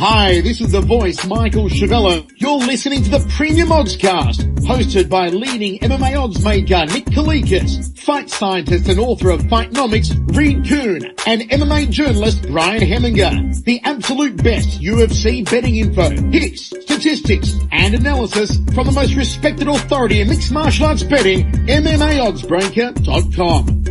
Hi, this is the voice, Michael Chavello. You're listening to the Premium Oddscast, hosted by leading MMA odds maker Nick Kalikas, fight scientist and author of Fightnomics Reed Kuhn, and MMA journalist Brian Hemminger. The absolute best UFC betting info, picks, statistics, and analysis from the most respected authority in mixed martial arts betting, MMAoddsbreaker.com.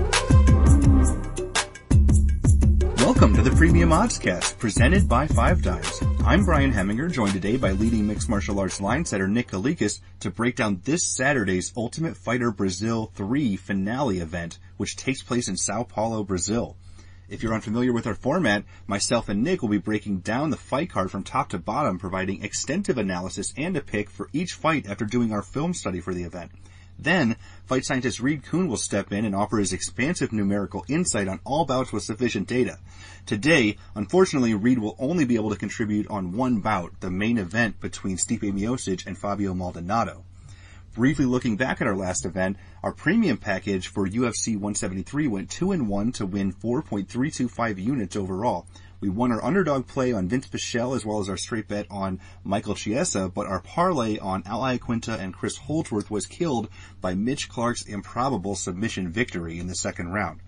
Welcome to the Premium Oddscast, presented by 5Dimes. I'm Brian Hemminger, joined today by leading mixed martial arts line setter Nick Kalikas to break down this Saturday's Ultimate Fighter Brazil 3 finale event, which takes place in Sao Paulo, Brazil. If you're unfamiliar with our format, myself and Nick will be breaking down the fight card from top to bottom, providing extensive analysis and a pick for each fight after doing our film study for the event. Then, fight scientist Reed Kuhn will step in and offer his expansive numerical insight on all bouts with sufficient data. Today, unfortunately, Reed will only be able to contribute on one bout, the main event between Stipe Miocic and Fabio Maldonado. Briefly looking back at our last event, our premium package for UFC 173 went 2-1 to win 4.325 units overall. We won our underdog play on Vince Pichel as well as our straight bet on Michael Chiesa, but our parlay on Al Iaquinta and Chris Holdsworth was killed by Mitch Clark's improbable submission victory in the second round.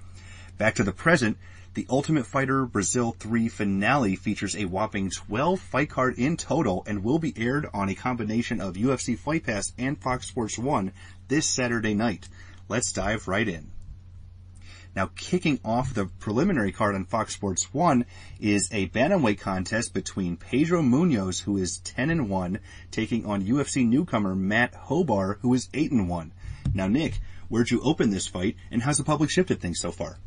Back to the present, the Ultimate Fighter Brazil 3 finale features a whopping 12 fight card in total and will be aired on a combination of UFC Fight Pass and Fox Sports 1 this Saturday night. Let's dive right in. Now, kicking off the preliminary card on Fox Sports 1 is a bantamweight contest between Pedro Munoz, who is 10-1, taking on UFC newcomer Matt Hobar, who is 8-1. Now, Nick, where'd you open this fight, and how's the public shifted things so far?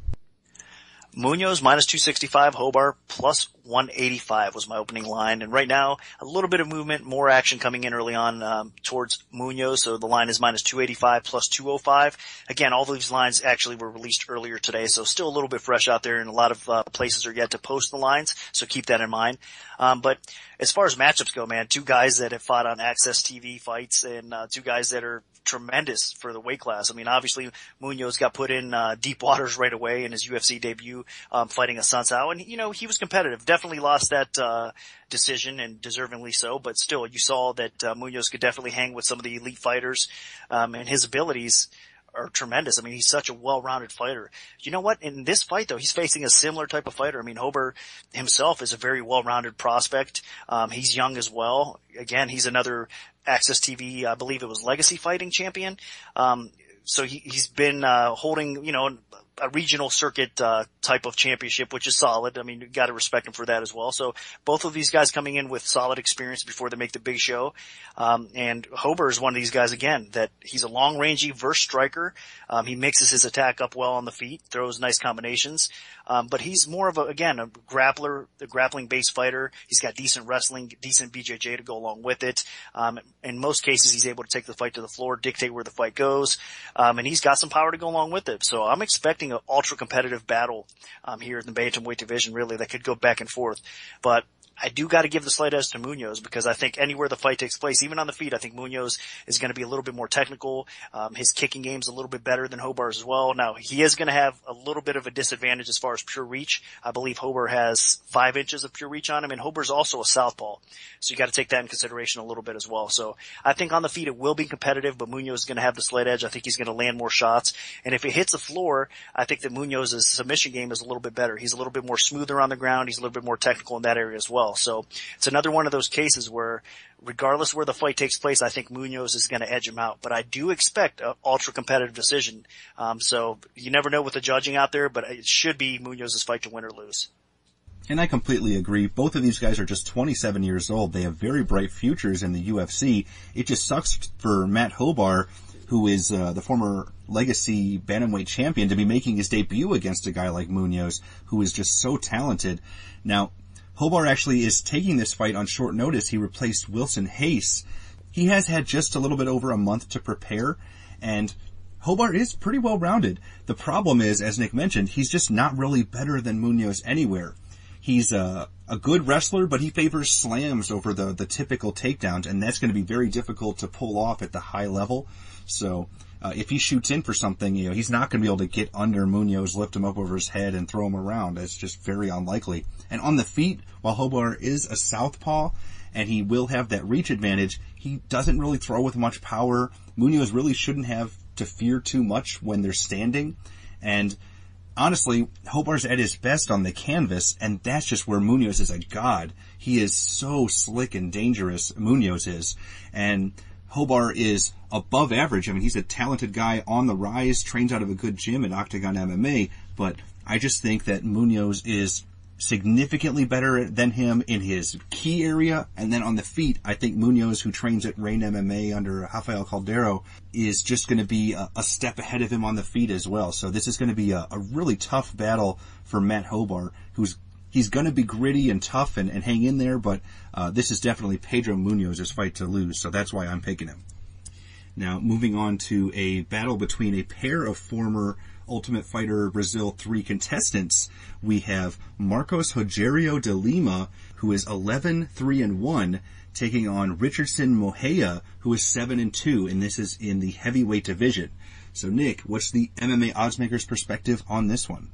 Munoz minus 265, Hobar plus 185 was my opening line. And right now, a little bit of movement, more action coming in early on towards Munoz. So the line is minus 285 plus 205. Again, all these lines actually were released earlier today, so still a little bit fresh out there, and a lot of places are yet to post the lines, so keep that in mind. But as far as matchups go, man, two guys that have fought on Access TV fights and two guys that are tremendous for the weight class. I mean, obviously, Munoz got put in deep waters right away in his UFC debut, fighting Assunção, and, you know, he was competitive. Definitely lost that decision, and deservingly so, but still, you saw that Munoz could definitely hang with some of the elite fighters, and his abilities are tremendous. I mean, he's such a well-rounded fighter. You know what? In this fight, though, he's facing a similar type of fighter. I mean, Hobar himself is a very well-rounded prospect. He's young as well. Again, he's another Access TV, I believe it was Legacy Fighting champion. So he's been holding, you know, a regional circuit type of championship, which is solid. I mean, you got to respect him for that as well. So both of these guys coming in with solid experience before they make the big show. And Hobar is one of these guys, again, that he's a long-rangey verse striker. He mixes his attack up well on the feet, throws nice combinations. But he's more of a grappler, a grappling-based fighter. He's got decent wrestling, decent BJJ to go along with it. In most cases, he's able to take the fight to the floor, dictate where the fight goes. And he's got some power to go along with it. So I'm expecting an ultra-competitive battle here in the bantamweight division, really, that could go back and forth. But I do got to give the slight edge to Munoz, because I think anywhere the fight takes place, even on the feet, I think Munoz is going to be a little bit more technical. His kicking game's a little bit better than Hobar's as well. Now, he is going to have a little bit of a disadvantage as far as pure reach. I believe Hobar has 5 inches of pure reach on him, and Hobar's also a southpaw. So you got to take that in consideration a little bit as well. So I think on the feet it will be competitive, but Munoz is going to have the slight edge. I think he's going to land more shots. And if it hits the floor, I think that Munoz's submission game is a little bit better. He's a little bit more smoother on the ground. He's a little bit more technical in that area as well. So it's another one of those cases where, regardless where the fight takes place, I think Munoz is going to edge him out. But I do expect an ultra-competitive decision. So you never know with the judging out there, but it should be Munoz's fight to win or lose. And I completely agree. Both of these guys are just 27 years old. They have very bright futures in the UFC. It just sucks for Matt Hobar, who is the former Legacy Bantamweight champion, to be making his debut against a guy like Munoz, who is just so talented. Now, Hobar actually is taking this fight on short notice. He replaced Wilson Hayes. He has had just a little bit over a month to prepare, and Hobar is pretty well rounded. The problem is, as Nick mentioned, he's just not really better than Munoz anywhere. He's a good wrestler, but he favors slams over the typical takedowns, and that's going to be very difficult to pull off at the high level. So if he shoots in for something, he's not going to be able to get under Munoz, lift him up over his head, and throw him around. It's just very unlikely. And on the feet, while Hobar is a southpaw, and he will have that reach advantage, he doesn't really throw with much power. Munoz really shouldn't have to fear too much when they're standing. And honestly, Hobar's at his best on the canvas, and that's just where Munoz is a god. He is so slick and dangerous, Munoz is. And Hobar is above average. I mean, he's a talented guy on the rise, trains out of a good gym at Octagon MMA, but I just think that Munoz is significantly better than him in his key area. And then on the feet, I think Munoz, who trains at Reign MMA under Rafael Caldero, is just going to be a step ahead of him on the feet as well. So this is going to be a really tough battle for Matt Hobar, he's going to be gritty and tough and hang in there, but this is definitely Pedro Munoz's fight to lose, so that's why I'm picking him. Now, moving on to a battle between a pair of former Ultimate Fighter Brazil 3 contestants, we have Marcos Rogério de Lima, who is 11-3-1, taking on Richardson Moreira, who is 7-2, and this is in the heavyweight division. So, Nick, what's the MMA oddsmaker's perspective on this one?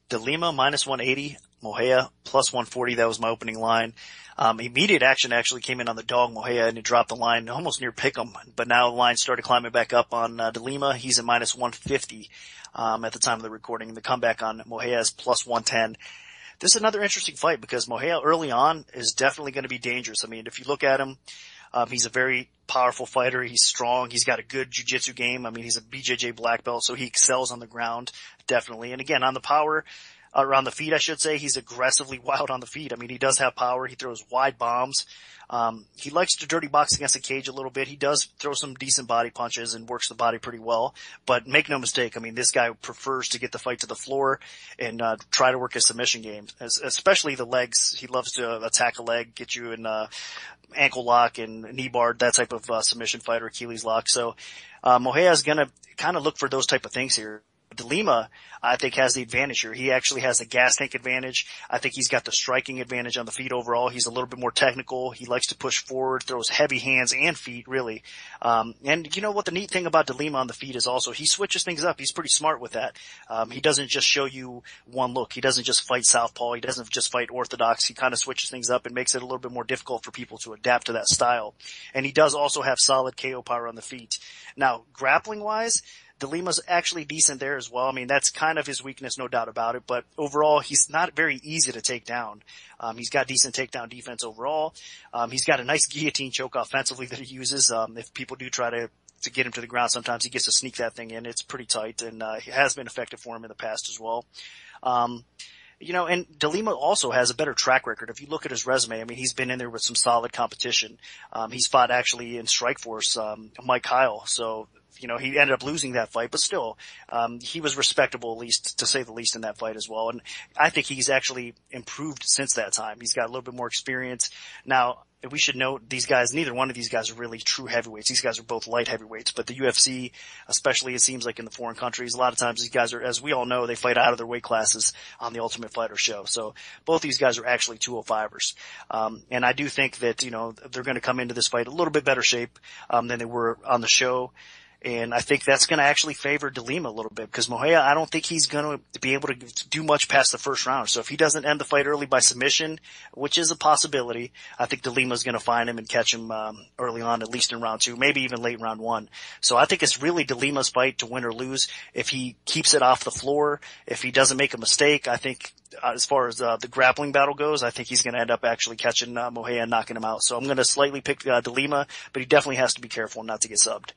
De Lima minus 180, Moreira plus 140. That was my opening line. Immediate action actually came in on the dog Moreira, and it dropped the line almost near pick'em. But now the line started climbing back up on De Lima. He's at minus 150 at the time of the recording. And the comeback on Moreira is plus 110. This is another interesting fight because Moreira early on is definitely going to be dangerous. I mean, if you look at him, he's a very powerful fighter. He's strong. He's got a good jiu-jitsu game. I mean, he's a BJJ black belt, so he excels on the ground, definitely. And again, on the power, or on the feet, I should say, he's aggressively wild on the feet. I mean, he does have power. He throws wide bombs. He likes to dirty box against the cage a little bit. He does throw some decent body punches and works the body pretty well. But make no mistake, I mean, this guy prefers to get the fight to the floor and try to work his submission game, especially the legs. He loves to attack a leg, get you in ankle lock and knee bar, that type of submission fight, or Achilles lock. So Moreira is going to kind of look for those type of things here. De Lima, I think, has the advantage here. He actually has the gas tank advantage. I think he's got the striking advantage on the feet overall. He's a little bit more technical. He likes to push forward, throws heavy hands and feet, really. And you know what the neat thing about De Lima on the feet is also he switches things up. He's pretty smart with that. He doesn't just show you one look. He doesn't just fight southpaw. He doesn't just fight orthodox. He kind of switches things up and makes it a little bit more difficult for people to adapt to that style. And he does also have solid KO power on the feet. Now, grappling-wise, De Lima's actually decent there as well. I mean, that's kind of his weakness, no doubt about it. But overall, he's not very easy to take down. He's got decent takedown defense overall. He's got a nice guillotine choke offensively that he uses. If people do try to get him to the ground, sometimes he gets to sneak that thing in. It's pretty tight, and it has been effective for him in the past as well. You know, and De Lima also has a better track record. If you look at his resume, I mean, he's been in there with some solid competition. He's fought actually in Strikeforce, Mike Kyle. So, you know, he ended up losing that fight, but still, he was respectable, at least, to say the least, in that fight as well. And I think he's actually improved since that time. He's got a little bit more experience. Now, we should note these guys, neither one of these guys are really true heavyweights. These guys are both light heavyweights, but the UFC, especially it seems like in the foreign countries, a lot of times these guys are, as we all know, they fight out of their weight classes on the Ultimate Fighter show. So both these guys are actually 205ers. And I do think that, you know, they're going to come into this fight a little bit better shape, than they were on the show. And I think that's going to actually favor De Lima a little bit because Moreira, I don't think he's going to be able to do much past the first round. So if he doesn't end the fight early by submission, which is a possibility, I think De Lima's going to find him and catch him early on, at least in round 2, maybe even late round 1. So I think it's really De Lima's fight to win or lose. If he keeps it off the floor, if he doesn't make a mistake, I think as far as the grappling battle goes, I think he's going to end up actually catching Moreira and knocking him out. So I'm going to slightly pick De Lima, but he definitely has to be careful not to get subbed.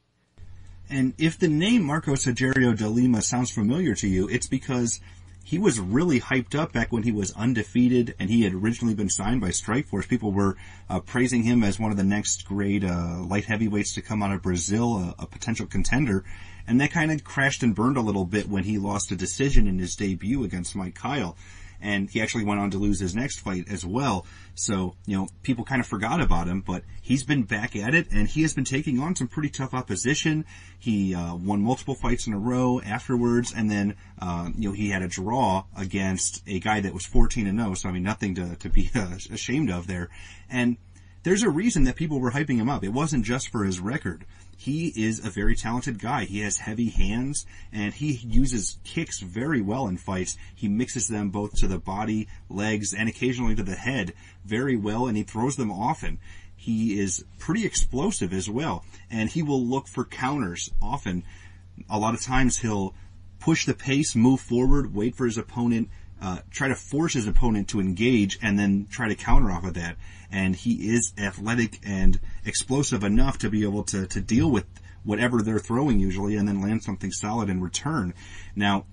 And if the name Marcos Rogério de Lima sounds familiar to you, it's because he was really hyped up back when he was undefeated and he had originally been signed by Strikeforce. People were praising him as one of the next great light heavyweights to come out of Brazil, a potential contender. And that kind of crashed and burned a little bit when he lost a decision in his debut against Mike Kyle. and he actually went on to lose his next fight as well. So, people kind of forgot about him, but he's been back at it, and he has been taking on some pretty tough opposition. He won multiple fights in a row afterwards, and then, he had a draw against a guy that was 14-0, so nothing to be ashamed of there. And there's a reason that people were hyping him up. It wasn't just for his record. He is a very talented guy. He has heavy hands, and he uses kicks very well in fights. He mixes them both to the body, legs, and occasionally to the head very well, and he throws them often. He is pretty explosive as well, and he will look for counters often. A lot of times he'll push the pace, move forward, wait for his opponent, try to force his opponent to engage, and then try to counter off of that. And he is athletic and explosive enough to be able to deal with whatever they're throwing usually and then land something solid in return. Now,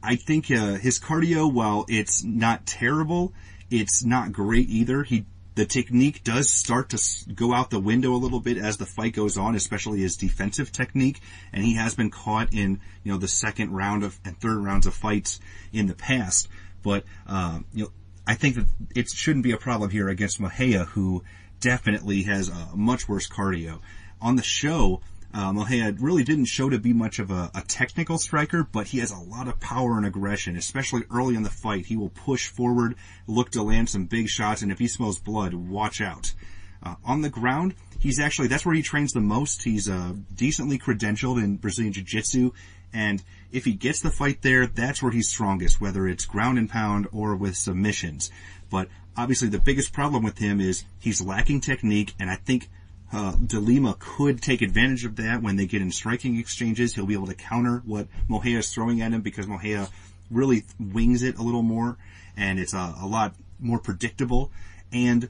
I think his cardio, while it's not terrible, it's not great either. The technique does start to go out the window a little bit as the fight goes on, especially his defensive technique, and he has been caught in, the second round and third rounds of fights in the past. But, I think that it shouldn't be a problem here against Mejia, who definitely has a much worse cardio. On the show, Mejia really didn't show to be much of a technical striker, but he has a lot of power and aggression, especially early in the fight. He will push forward, look to land some big shots, and if he smells blood, watch out. On the ground, that's where he trains the most. He's decently credentialed in Brazilian Jiu-Jitsu, and if he gets the fight there, that's where he's strongest, whether it's ground and pound or with submissions. But obviously the biggest problem with him is he's lacking technique, and I think De Lima could take advantage of that when they get in striking exchanges. He'll be able to counter what Mejia is throwing at him because Mejia really wings it a little more, and it's a lot more predictable. And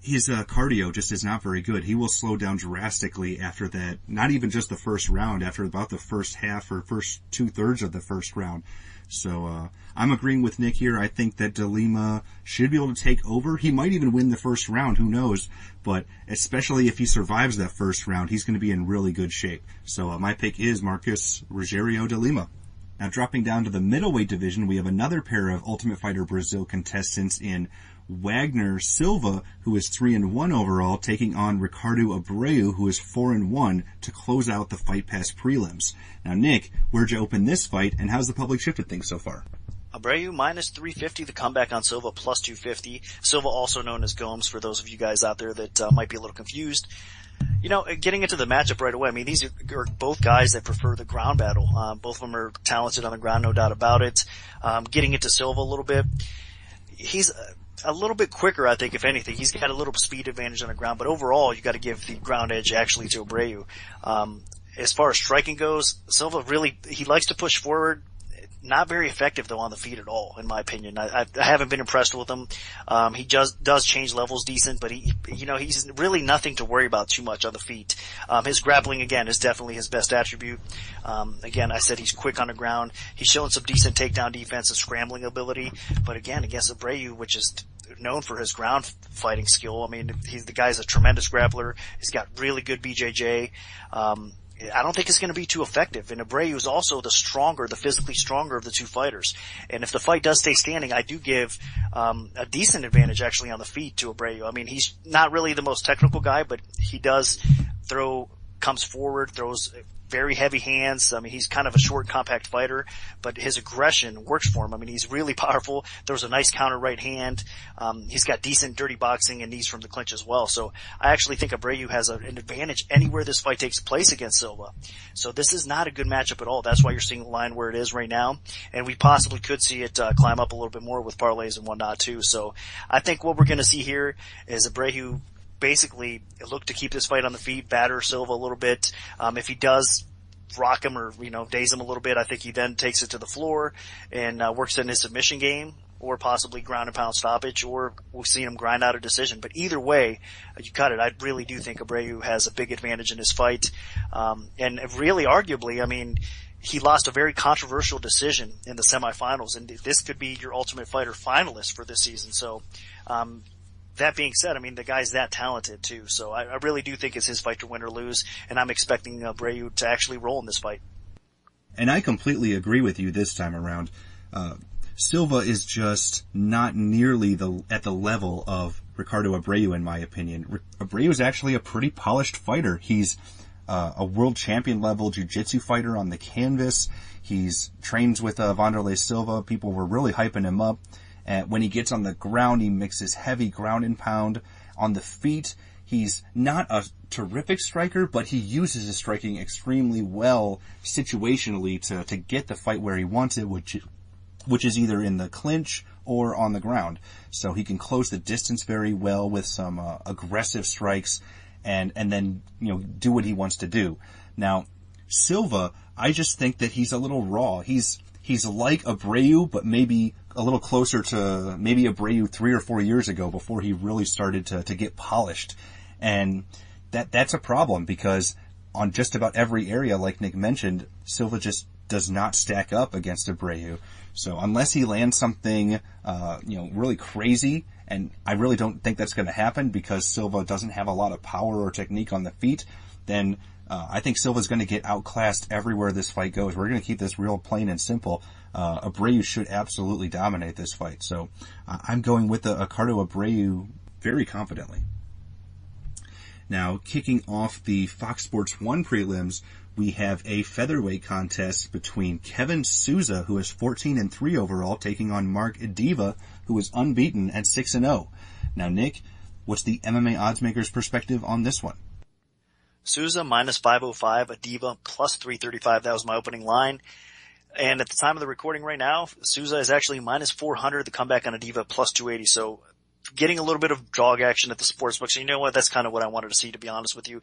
his cardio just is not very good. He will slow down drastically after that, not even just the first round, after about the first half or first 2/3 of the first round. So I'm agreeing with Nick here. I think that De Lima should be able to take over. He might even win the first round, who knows? But especially if he survives that first round, he's going to be in really good shape. So my pick is Marcus Rogério de Lima. Now dropping down to the middleweight division, we have another pair of Ultimate Fighter Brazil contestants in Wagner Silva, who is 3-1 overall, taking on Ricardo Abreu, who is 4-1, to close out the Fight Pass prelims. Now, Nick, where'd you open this fight, and how's the public shifted things so far? Abreu minus 350, the comeback on Silva plus 250. Silva also known as Gomes for those of you guys out there that might be a little confused. Getting into the matchup right away, these are both guys that prefer the ground battle. Both of them are talented on the ground, no doubt about it. Getting into Silva a little bit, he's a little bit quicker, I think, if anything. He's got a little speed advantage on the ground, but overall, you got to give the ground edge actually to Abreu. As far as striking goes, Silva he likes to push forward. Not very effective though on the feet at all, in my opinion. I haven't been impressed with him. He does change levels decent, but he's really nothing to worry about too much on the feet. His grappling again is definitely his best attribute. Again, I said he's quick on the ground. He's shown some decent takedown defense and scrambling ability, but again, against Abreu, which is known for his ground fighting skill. The guy's a tremendous grappler. He's got really good BJJ. I don't think it's going to be too effective. And Abreu is also the physically stronger of the two fighters. And if the fight does stay standing, I do give a decent advantage actually on the feet to Abreu. He's not really the most technical guy, but he does comes forward, throws very heavy hands. He's kind of a short, compact fighter, but his aggression works for him. He's really powerful. Throws a nice counter right hand. He's got decent dirty boxing and knees from the clinch as well. So I actually think Abreu has an advantage anywhere this fight takes place against Silva. So this is not a good matchup at all. That's why you're seeing the line where it is right now. And we possibly could see it climb up a little bit more with parlays and whatnot too. So I think what we're going to see here is Abreu basically look to keep this fight on the feet, batter Silva a little bit. If he does rock him or, daze him a little bit, I think he then takes it to the floor and works in his submission game or possibly ground and pound stoppage, or we've seen him grind out a decision. But either way, you cut it. I really do think Abreu has a big advantage in his fight. And really arguably, he lost a very controversial decision in the semifinals, and this could be your Ultimate Fighter finalist for this season. So, that being said, the guy's that talented too. So I really do think it's his fight to win or lose, and I'm expecting Abreu to actually roll in this fight. And I completely agree with you this time around. Silva is just not nearly at the level of Ricardo Abreu, in my opinion. Abreu is actually a pretty polished fighter. He's a world champion level jiu-jitsu fighter on the canvas. He's trains with Wanderlei Silva. People were really hyping him up. And when he gets on the ground, he mixes heavy ground and pound. On the feet, he's not a terrific striker, but he uses his striking extremely well situationally to get the fight where he wants it, which is either in the clinch or on the ground. So he can close the distance very well with some aggressive strikes and then, do what he wants to do. Now, Silva, I just think that he's a little raw. He's like Abreu, but maybe a little closer to maybe Abreu 3 or 4 years ago before he really started to get polished. And that's a problem because on just about every area, like Nick mentioned, Silva just does not stack up against Abreu. So unless he lands something, really crazy, and I really don't think that's going to happen because Silva doesn't have a lot of power or technique on the feet, then I think Silva's going to get outclassed everywhere this fight goes. We're going to keep this real plain and simple. Abreu should absolutely dominate this fight. So I'm going with the Ricardo Abreu very confidently. Now, kicking off the Fox Sports 1 prelims, we have a featherweight contest between Kevin Souza, who is 14-3 overall, taking on Mark Adiva, who is unbeaten at 6-0. Now, Nick, what's the MMA oddsmaker's perspective on this one? Souza minus 505, Adiva plus 335. That was my opening line. And at the time of the recording right now, Souza is actually minus 400. The comeback on Adiva plus 280. So getting a little bit of dog action at the sportsbook. So you know what? That's kind of what I wanted to see, to be honest with you.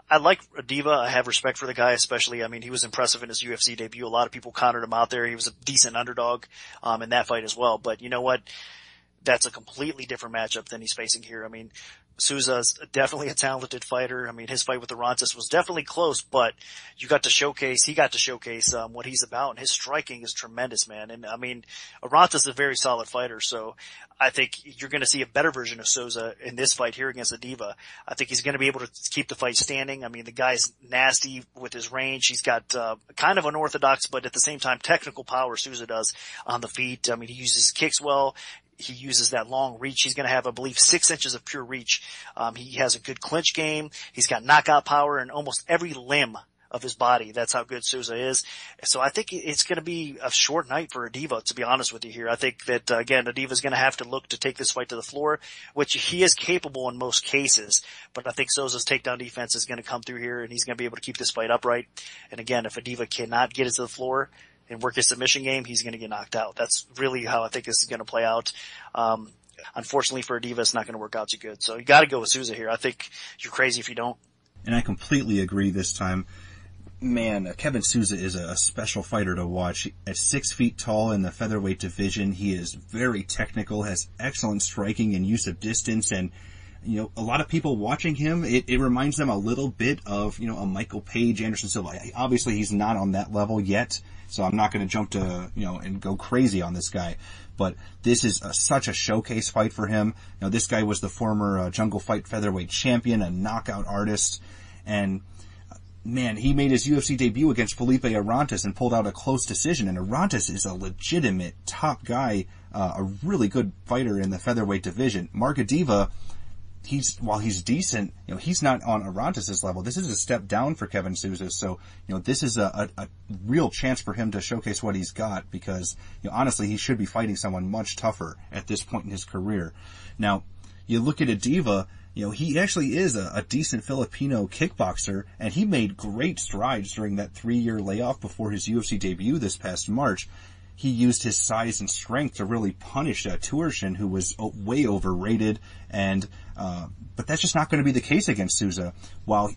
I like Adiva. I have respect for the guy, especially. I mean, he was impressive in his UFC debut. A lot of people counted him out there. He was a decent underdog, in that fight as well. But you know what? That's a completely different matchup than he's facing here. I mean, Souza's definitely a talented fighter. I mean, his fight with Arantes was definitely close, but he got to showcase what he's about, and his striking is tremendous, man. And I mean, Arantes is a very solid fighter, so I think you're going to see a better version of Souza in this fight here against Adiva. I think he's going to be able to keep the fight standing. I mean, the guy's nasty with his range. He's got kind of unorthodox, but at the same time, technical power Souza does on the feet. I mean, he uses his kicks well. He uses that long reach. He's going to have, I believe, 6 inches of pure reach. He has a good clinch game. He's got knockout power in almost every limb of his body. That's how good Souza is. So I think it's going to be a short night for Adiva, to be honest with you here. I think that, again, Adiva's going to have to look to take this fight to the floor, which he is capable in most cases. But I think Souza's takedown defense is going to come through here, and he's going to be able to keep this fight upright. And again, if Adiva cannot get it to the floor and work his submission game, he's going to get knocked out. That's really how I think this is going to play out. Unfortunately for Adiva, it's not going to work out too good. So you got to go with Souza here. I think you're crazy if you don't. And I completely agree this time. Man, Kevin Souza is a special fighter to watch. At 6 feet tall in the featherweight division, he is very technical, has excellent striking and use of distance, and a lot of people watching him, it reminds them a little bit of, a Michael Page, Anderson Silva. Obviously, he's not on that level yet, so I'm not going to jump to, and go crazy on this guy. But this is such a showcase fight for him. This guy was the former Jungle Fight featherweight champion, a knockout artist, and man, he made his UFC debut against Felipe Arantes and pulled out a close decision. And Arantes is a legitimate top guy, a really good fighter in the featherweight division. Mark Adiva, while he's decent, he's not on Arantes' level. This is a step down for Kevin Souza. So, this is a real chance for him to showcase what he's got because, honestly, he should be fighting someone much tougher at this point in his career. Now, you look at Adiva, he actually is a decent Filipino kickboxer, and he made great strides during that 3-year layoff before his UFC debut this past March. He used his size and strength to really punish Turshin, who was way overrated, and but that's just not going to be the case against Souza. While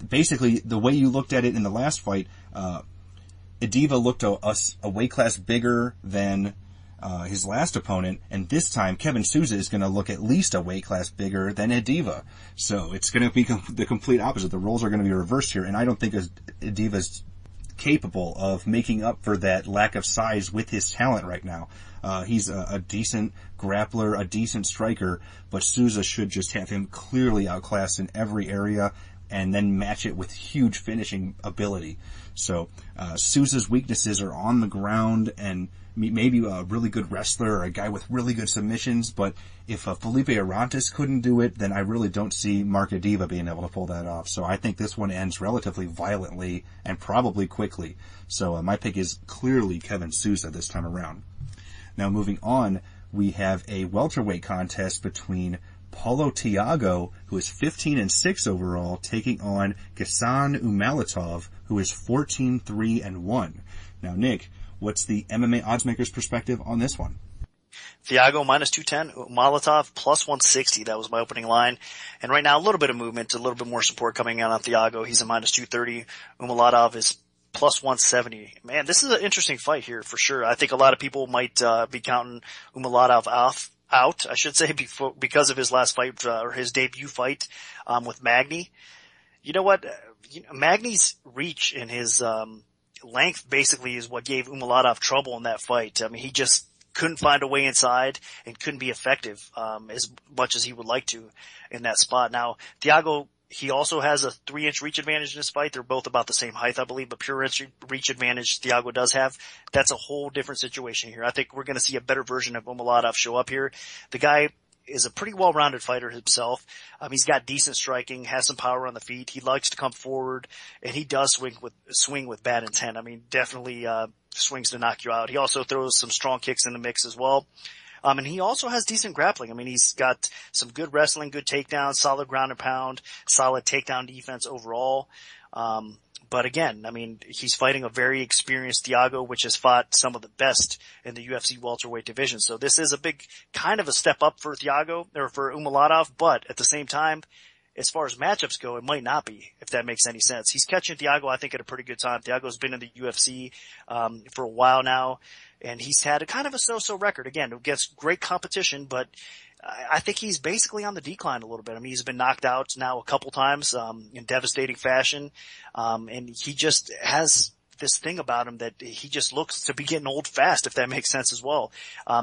basically the way you looked at it in the last fight, Adiva looked a weight class bigger than his last opponent, and this time Kevin Souza is going to look at least a weight class bigger than Adiva. So it's going to be the complete opposite. The roles are going to be reversed here, and I don't think Adiva's capable of making up for that lack of size with his talent right now. He's a decent grappler, a decent striker, but Souza should just have him clearly outclassed in every area. and then match it with huge finishing ability. So, Souza's weaknesses are on the ground and maybe a really good wrestler or a guy with really good submissions, but if Felipe Arantes couldn't do it, then I really don't see Marcadiva being able to pull that off. So I think this one ends relatively violently and probably quickly. So my pick is clearly Kevin Souza this time around. Now moving on, we have a welterweight contest between Paulo Thiago, who is 15-6 overall, taking on Ghassan Umalatov, who is 14-3-1. Now, Nick, what's the MMA oddsmaker's perspective on this one? Thiago minus 210, Molotov plus 160. That was my opening line. And right now, a little bit of movement, a little bit more support coming in on Thiago. He's a minus 230. Umalatov is plus 170. Man, this is an interesting fight here for sure. I think a lot of people might be counting Umalatov out, I should say, because of his last fight, or his debut fight, with Magny. You know what? Magny's reach and his, length basically is what gave Umalatov trouble in that fight. I mean, he just couldn't find a way inside and couldn't be effective, as much as he would like to in that spot. Now, Thiago, he also has a 3-inch reach advantage in this fight. They're both about the same height, I believe, but pure reach advantage Thiago does have. That's a whole different situation here. I think we're going to see a better version of Umalatov show up here. The guy is a pretty well-rounded fighter himself. He's got decent striking, has some power on the feet. He likes to come forward, and he does swing with bad intent. I mean, definitely swings to knock you out. He also throws some strong kicks in the mix as well. And he also has decent grappling. I mean, he's got some good wrestling, good takedowns, solid ground and pound, solid takedown defense overall. But again, I mean, he's fighting a very experienced Thiago, which has fought some of the best in the UFC welterweight division. So this is a big kind of a step up for Thiago, or for Umalatov, but at the same time, as far as matchups go, it might not be, if that makes any sense. He's catching Thiago, I think, at a pretty good time. Thiago's been in the UFC, for a while now, and he's had a kind of a so-so record. Again, against great competition, but I think he's basically on the decline a little bit. I mean, he's been knocked out now a couple times, in devastating fashion. And he just has this thing about him that he just looks to be getting old fast, if that makes sense as well.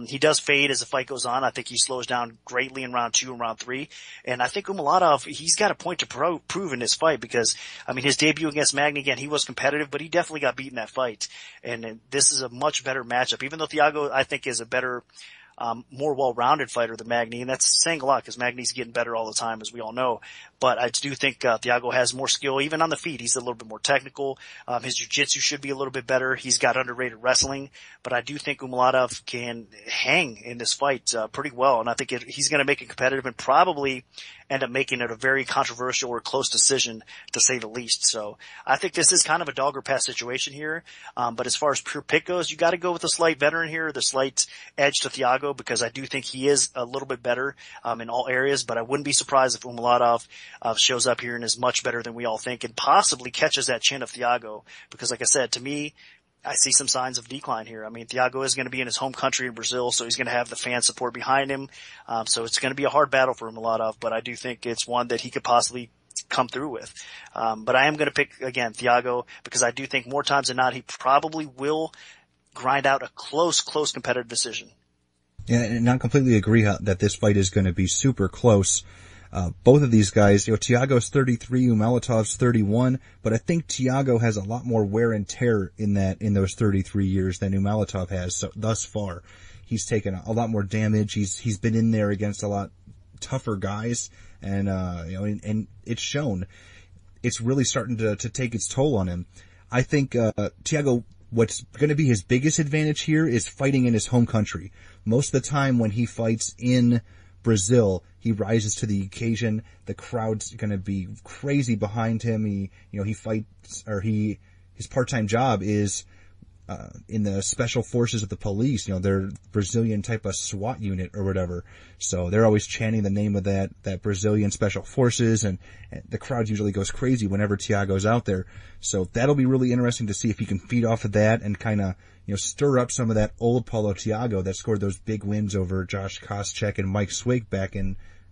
He does fade as the fight goes on. I think he slows down greatly in round 2 and round 3. And I think Umalatov, he's got a point to prove in this fight because, I mean, his debut against Magny, again, he was competitive, but he definitely got beat in that fight. And this is a much better matchup, even though Thiago, I think, is a better, more well-rounded fighter than Magny, and that's saying a lot because Magny's getting better all the time, as we all know. But I do think Thiago has more skill, even on the feet. He's a little bit more technical. His jiu-jitsu should be a little bit better. He's got underrated wrestling, but I do think Umalatov can hang in this fight pretty well, and I think he's going to make it competitive and probably end up making it a very controversial or close decision, to say the least. So I think this is kind of a dog or pass situation here. But as far as pure pick goes, you got to go with the slight veteran here, the slight edge to Thiago, because I do think he is a little bit better in all areas. But I wouldn't be surprised if Umalatov shows up here and is much better than we all think, and possibly catches that chin of Thiago. Because, like I said, to me, I see some signs of decline here. I mean, Thiago is going to be in his home country in Brazil, so he's going to have the fan support behind him. So it's going to be a hard battle for Munoz, but I do think it's one that he could possibly come through with. But I am going to pick, again, Thiago, because I do think more times than not, he probably will grind out a close competitive decision. Yeah, and I completely agree that this fight is going to be super close. Both of these guys, Thiago's 33, Umalatov's 31, but I think Thiago has a lot more wear and tear in those 33 years than Umalatov has. So thus far, he's taken a lot more damage. He's been in there against a lot tougher guys, and and it's shown. It's really starting to take its toll on him. I think Thiago, what's going to be his biggest advantage here is fighting in his home country. Most of the time when he fights in Brazil, he rises to the occasion. The crowd's going to be crazy behind him. His part-time job is in the special forces of the police. They're Brazilian type of SWAT unit or whatever. So they're always chanting the name of that Brazilian special forces, and the crowd usually goes crazy whenever Thiago's out there. So that'll be really interesting to see if he can feed off of that and kind of, stir up some of that old Paulo Thiago that scored those big wins over Josh Koscheck and Mike Swig back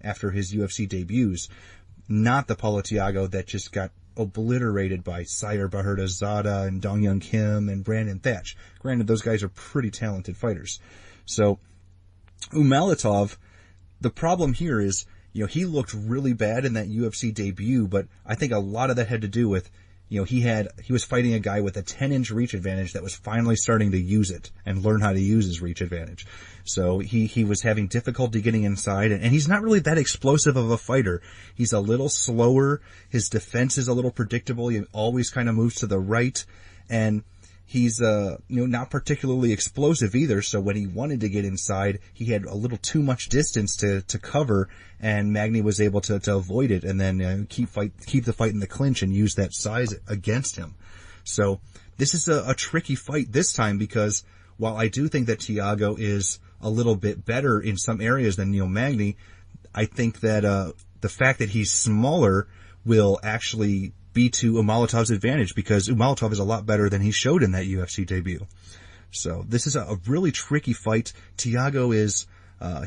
after his UFC debuts. Not the Paulo Thiago that just got obliterated by Sire Baherdazada and Dong Young Kim and Brandon Thatch. Granted, those guys are pretty talented fighters. So, Umalatov, the problem here is he looked really bad in that UFC debut, but I think a lot of that had to do with, he was fighting a guy with a 10-inch reach advantage that was finally starting to use it and learn how to use his reach advantage. So he was having difficulty getting inside, and he's not really that explosive of a fighter. He's a little slower. His defense is a little predictable. He always kind of moves to the right, and he's, not particularly explosive either. So when he wanted to get inside, he had a little too much distance to cover, and Magny was able to avoid it and then keep the fight in the clinch and use that size against him. So this is a tricky fight this time, because while I do think that Thiago is a little bit better in some areas than Magny, I think that the fact that he's smaller will actually be to Molotov's advantage, because Molotov is a lot better than he showed in that UFC debut. So this is a really tricky fight. Thiago is,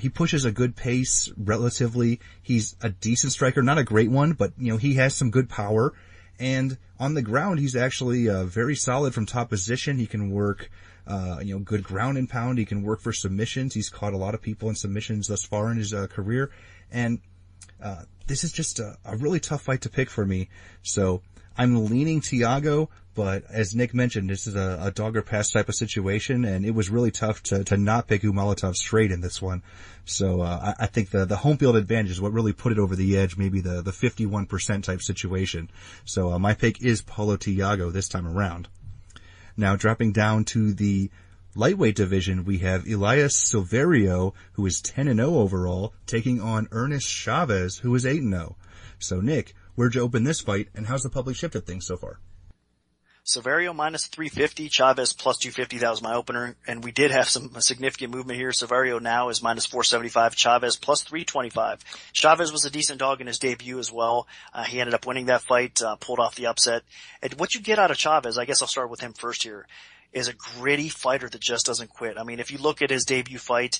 he pushes a good pace relatively. He's a decent striker, not a great one, but he has some good power. And on the ground, he's actually very solid from top position. He can work, good ground and pound. He can work for submissions. He's caught a lot of people in submissions thus far in his career. And this is just a really tough fight to pick for me. So I'm leaning Thiago, but as Nick mentioned, this is a dog or pass type of situation, and it was really tough to not pick Molotov straight in this one. So I think the home field advantage is what really put it over the edge, maybe the 51% type situation. So my pick is Paulo Thiago this time around. Now dropping down to the lightweight division, we have Elias Silverio, who is 10-0 overall, taking on Ernest Chavez, who is 8-0. So Nick, where'd you open this fight, and how's the public shifted things so far? Silverio minus 350, Chavez plus 250. That was my opener, and we did have some significant movement here. Silverio now is minus 475, Chavez plus 325. Chavez was a decent dog in his debut as well. He ended up winning that fight, pulled off the upset. And what you get out of Chavez, I guess I'll start with him first here, is a gritty fighter that just doesn't quit. I mean, if you look at his debut fight,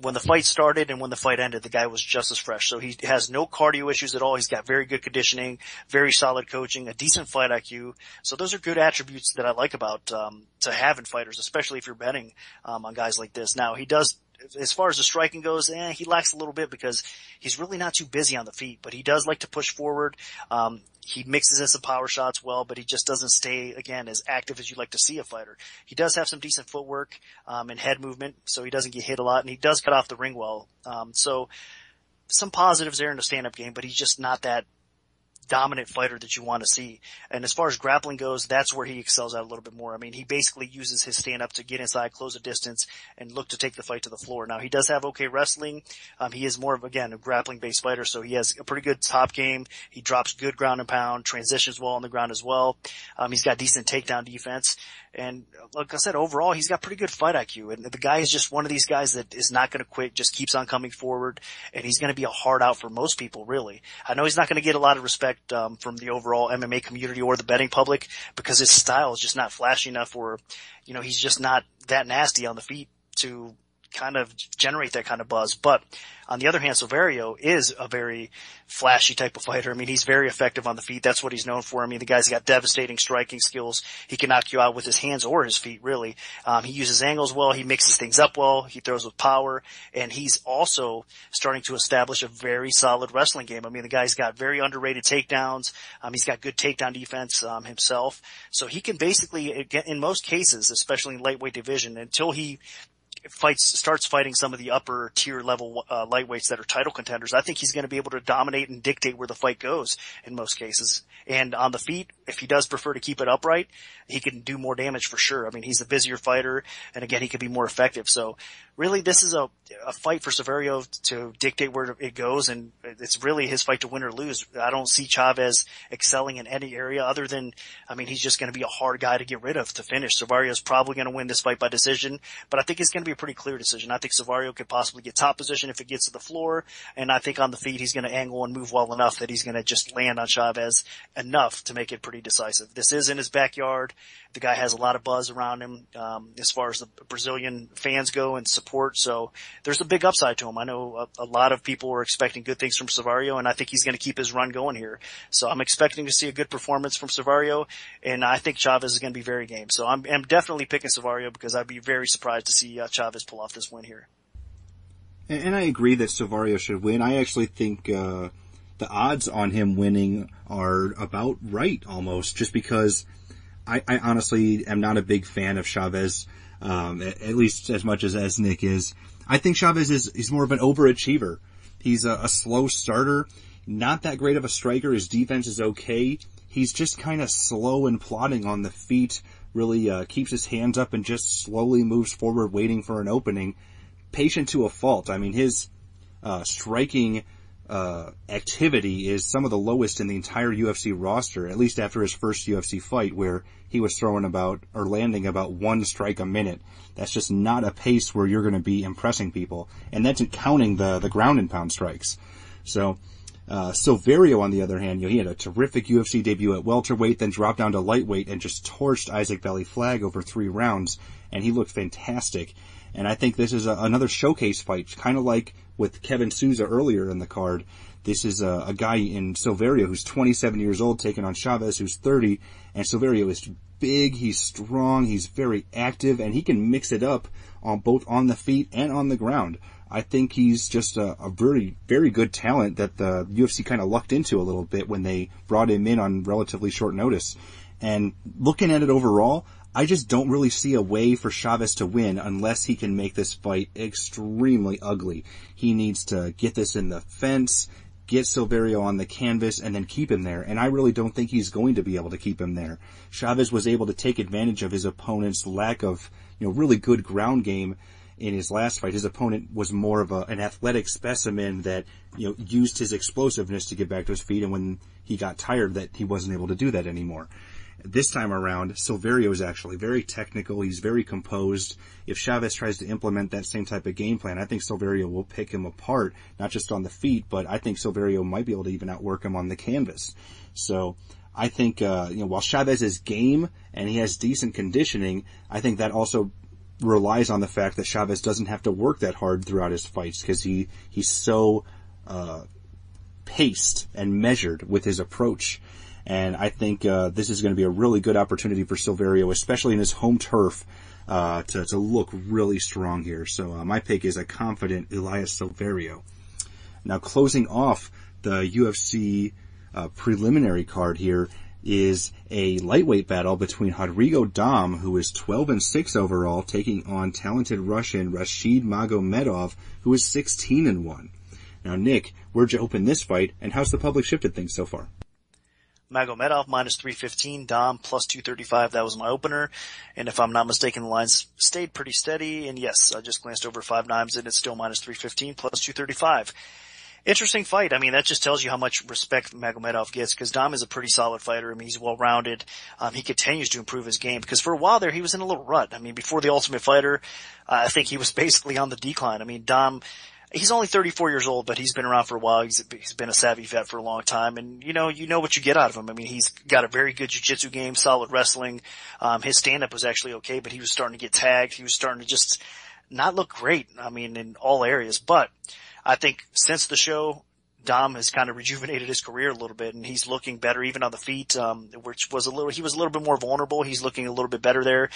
when the fight started and when the fight ended, the guy was just as fresh. So he has no cardio issues at all. He's got very good conditioning, very solid coaching, a decent fight IQ. So those are good attributes that I like about to have in fighters, especially if you're betting on guys like this. Now, he does, as far as the striking goes, he lacks a little bit because he's really not too busy on the feet, but he does like to push forward. He mixes in some power shots well, but he just doesn't stay, again, as active as you like to see a fighter. He does have some decent footwork, and head movement, so he doesn't get hit a lot, and he does cut off the ring well. So some positives there in the stand-up game, but he's just not that dominant fighter that you want to see. And as far as grappling goes, that's where he excels at a little bit more. I mean, he basically uses his stand-up to get inside, close a distance, and look to take the fight to the floor. Now, he does have okay wrestling. He is more of, again, a grappling-based fighter, so he has a pretty good top game. He drops good ground and pound, transitions well on the ground as well. He's got decent takedown defense. And like I said, overall, he's got pretty good fight IQ. And the guy is just one of these guys that is not going to quit, just keeps on coming forward. And he's going to be a hard out for most people, really. I know he's not going to get a lot of respect from the overall MMA community or the betting public because his style is just not flashy enough, or, he's just not that nasty on the feet to kind of generate that kind of buzz. But on the other hand, Silverio is a very flashy type of fighter. I mean, he's very effective on the feet. That's what he's known for. I mean, the guy's got devastating striking skills. He can knock you out with his hands or his feet, really. He uses angles well. He mixes things up well. He throws with power. And he's also starting to establish a very solid wrestling game. I mean, the guy's got very underrated takedowns. He's got good takedown defense himself. So he can basically, in most cases, especially in lightweight division, until he starts fighting some of the upper tier level lightweights that are title contenders, I think he's going to be able to dominate and dictate where the fight goes in most cases. And on the feet, if he does prefer to keep it upright, he can do more damage for sure. I mean, he's a busier fighter, and again, he can be more effective. So really, this is a fight for Silverio to dictate where it goes, and it's really his fight to win or lose. I don't see Chavez excelling in any area other than, I mean, he's just going to be a hard guy to get rid of to finish. Silverio's probably going to win this fight by decision, but I think it's going to be a pretty clear decision. I think Silverio could possibly get top position if it gets to the floor, and I think on the feet he's going to angle and move well enough that he's going to just land on Chavez enough to make it pretty decisive. This is in his backyard. The guy has a lot of buzz around him as far as the Brazilian fans go and support, so there's a big upside to him. I know a lot of people are expecting good things from Silverio, and I think he's going to keep his run going here. So I'm expecting to see a good performance from Silverio, and I think Chavez is going to be very game. So I'm definitely picking Silverio because I'd be very surprised to see Chavez pull off this win here. And I agree that Silverio should win. I actually think the odds on him winning are about right, almost, just because I honestly am not a big fan of Chavez, at least as much as Nick is. I think Chavez is more of an overachiever. He's a slow starter, not that great of a striker. His defense is okay. He's just kind of slow and plodding on the feet, really keeps his hands up and just slowly moves forward waiting for an opening. Patient to a fault. I mean, his striking activity is some of the lowest in the entire UFC roster, at least after his first UFC fight, where he was landing about one strike a minute. That's just not a pace where you're going to be impressing people, and that's counting the ground and pound strikes. So Silverio, on the other hand, he had a terrific UFC debut at welterweight, then dropped down to lightweight and just torched Isaac Belly-Flagg over 3 rounds, and he looked fantastic. And I think this is another showcase fight, kind of like with Kevin Souza earlier in the card. This is a guy in Silverio who's 27 years old taking on Chavez who's 30, and Silverio is big, he's strong, he's very active, and he can mix it up on both on the feet and on the ground. I think he's just a very, very good talent that the UFC kind of lucked into a little bit when they brought him in on relatively short notice. And looking at it overall, I just don't really see a way for Chavez to win unless he can make this fight extremely ugly. He needs to get this in the fence, get Silverio on the canvas, and then keep him there. And I really don't think he's going to be able to keep him there. Chavez was able to take advantage of his opponent's lack of, really good ground game in his last fight. His opponent was more of an athletic specimen that, used his explosiveness to get back to his feet, and when he got tired that he wasn't able to do that anymore. This time around, Silverio is actually very technical. He's very composed. If Chavez tries to implement that same type of game plan, I think Silverio will pick him apart, not just on the feet, but I think Silverio might be able to even outwork him on the canvas. So I think, while Chavez is game and he has decent conditioning, I think that also relies on the fact that Chavez doesn't have to work that hard throughout his fights because he's so paced and measured with his approach. And I think this is going to be a really good opportunity for Silverio, especially in his home turf, to look really strong here. So my pick is a confident Elias Silverio. Now, closing off the UFC preliminary card here is a lightweight battle between Rodrigo Dam, who is 12-6 overall, taking on talented Russian Rashid Magomedov, who is 16-1. Now, Nick, where'd you open this fight, and how's the public shifted things so far? Magomedov minus 315, Dom plus 235. That was my opener. And if I'm not mistaken, the lines stayed pretty steady. And yes, I just glanced over 5 dimes and it's still minus 315 plus 235. Interesting fight. I mean, that just tells you how much respect Magomedov gets because Dom is a pretty solid fighter. I mean, he's well-rounded. He continues to improve his game because for a while there, he was in a little rut. I mean, before the Ultimate Fighter, I think he was basically on the decline. I mean, Dom, he's only 34 years old, but he's been around for a while. He's been a savvy vet for a long time. And, you know what you get out of him. I mean, he's got a very good jiu-jitsu game, solid wrestling. His stand-up was actually okay, but he was starting to get tagged. He was starting to just not look great. I mean, in all areas. But I think since the show, Dom has kind of rejuvenated his career a little bit, and he's looking better even on the feet, which was he was a little bit more vulnerable. He's looking a little bit better there.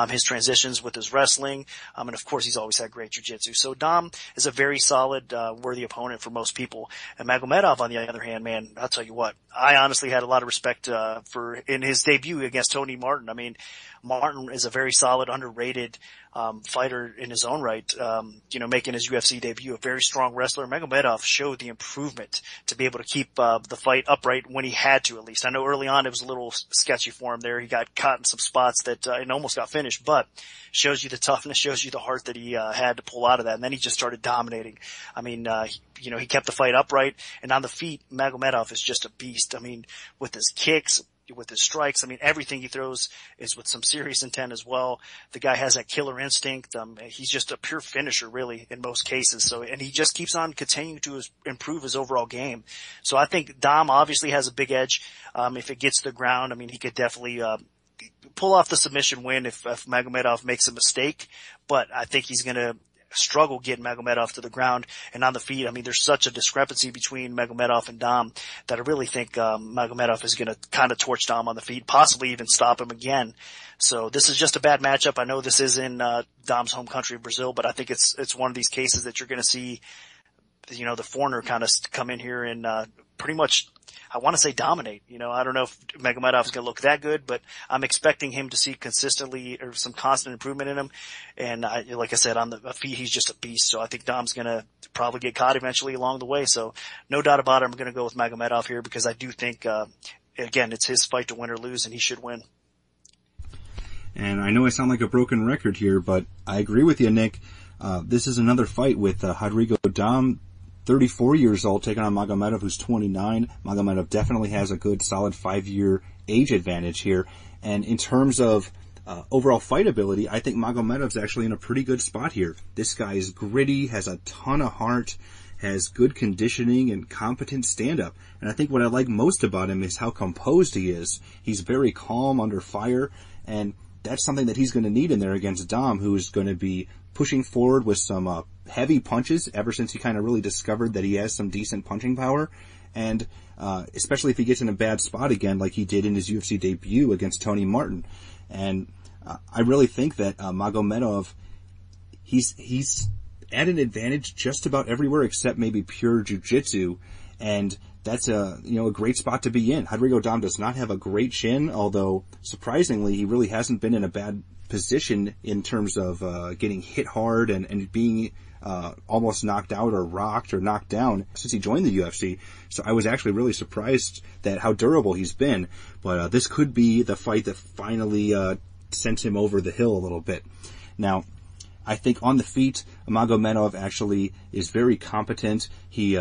His transitions with his wrestling, and of course he's always had great jiu-jitsu. So Dom is a very solid, worthy opponent for most people. And Magomedov, on the other hand, man, I'll tell you what, I honestly had a lot of respect, in his debut against Tony Martin. I mean, Martin is a very solid, underrated, fighter in his own right, making his UFC debut, a very strong wrestler. Magomedov showed the improvement to be able to keep the fight upright when he had to, at least. I know early on it was a little sketchy for him there. He got caught in some spots that and almost got finished, but shows you the toughness, shows you the heart that he had to pull out of that. And then he just started dominating. I mean, he kept the fight upright, and on the feet, Magomedov is just a beast. I mean, with his kicks, with his strikes, I mean, everything he throws is with some serious intent as well. The guy has that killer instinct. He's just a pure finisher, really, in most cases. So, and he just keeps on continuing to improve his overall game. So I think Dom obviously has a big edge. If it gets to the ground, I mean, he could definitely, pull off the submission win if Magomedov makes a mistake. But I think he's gonna struggle getting Magomedov to the ground and on the feet. I mean, there's such a discrepancy between Magomedov and Dom that I really think Magomedov is going to kind of torch Dom on the feet, possibly even stop him again. So this is just a bad matchup. I know this is in Dom's home country, Brazil, but I think it's one of these cases that you're going to see, you know, the foreigner kind of come in here and pretty much, I want to say, dominate. You know, I don't know if Magomedov is going to look that good, but I'm expecting him to see consistently or some constant improvement in him. And like I said, on the feet, he's just a beast. So I think Dom's going to probably get caught eventually along the way. So no doubt about it, I'm going to go with Magomedov here because I do think, again, it's his fight to win or lose, and he should win. And I know I sound like a broken record here, but I agree with you, Nick. This is another fight with Rodrigo Dom, 34 years old, taking on Magomedov, who's 29. Magomedov definitely has a good, solid 5-year age advantage here. And in terms of overall fight ability, I think Magomedov's actually in a pretty good spot here. This guy is gritty, has a ton of heart, has good conditioning and competent stand-up. And I think what I like most about him is how composed he is. He's very calm under fire, and that's something that he's going to need in there against Dom, who is going to be pushing forward with some heavy punches ever since he kind of really discovered that he has some decent punching power. And especially if he gets in a bad spot again like he did in his UFC debut against Tony Martin. And I really think that Magomedov, he's at an advantage just about everywhere except maybe pure jiu-jitsu, and that's a great spot to be in. Rodrigo Dom does not have a great chin, although surprisingly he really hasn't been in a bad position in terms of getting hit hard and being almost knocked out or rocked or knocked down since he joined the UFC. So I was actually really surprised that how durable he's been. But this could be the fight that finally sent him over the hill a little bit. Now, I think on the feet, Magomedov actually is very competent. He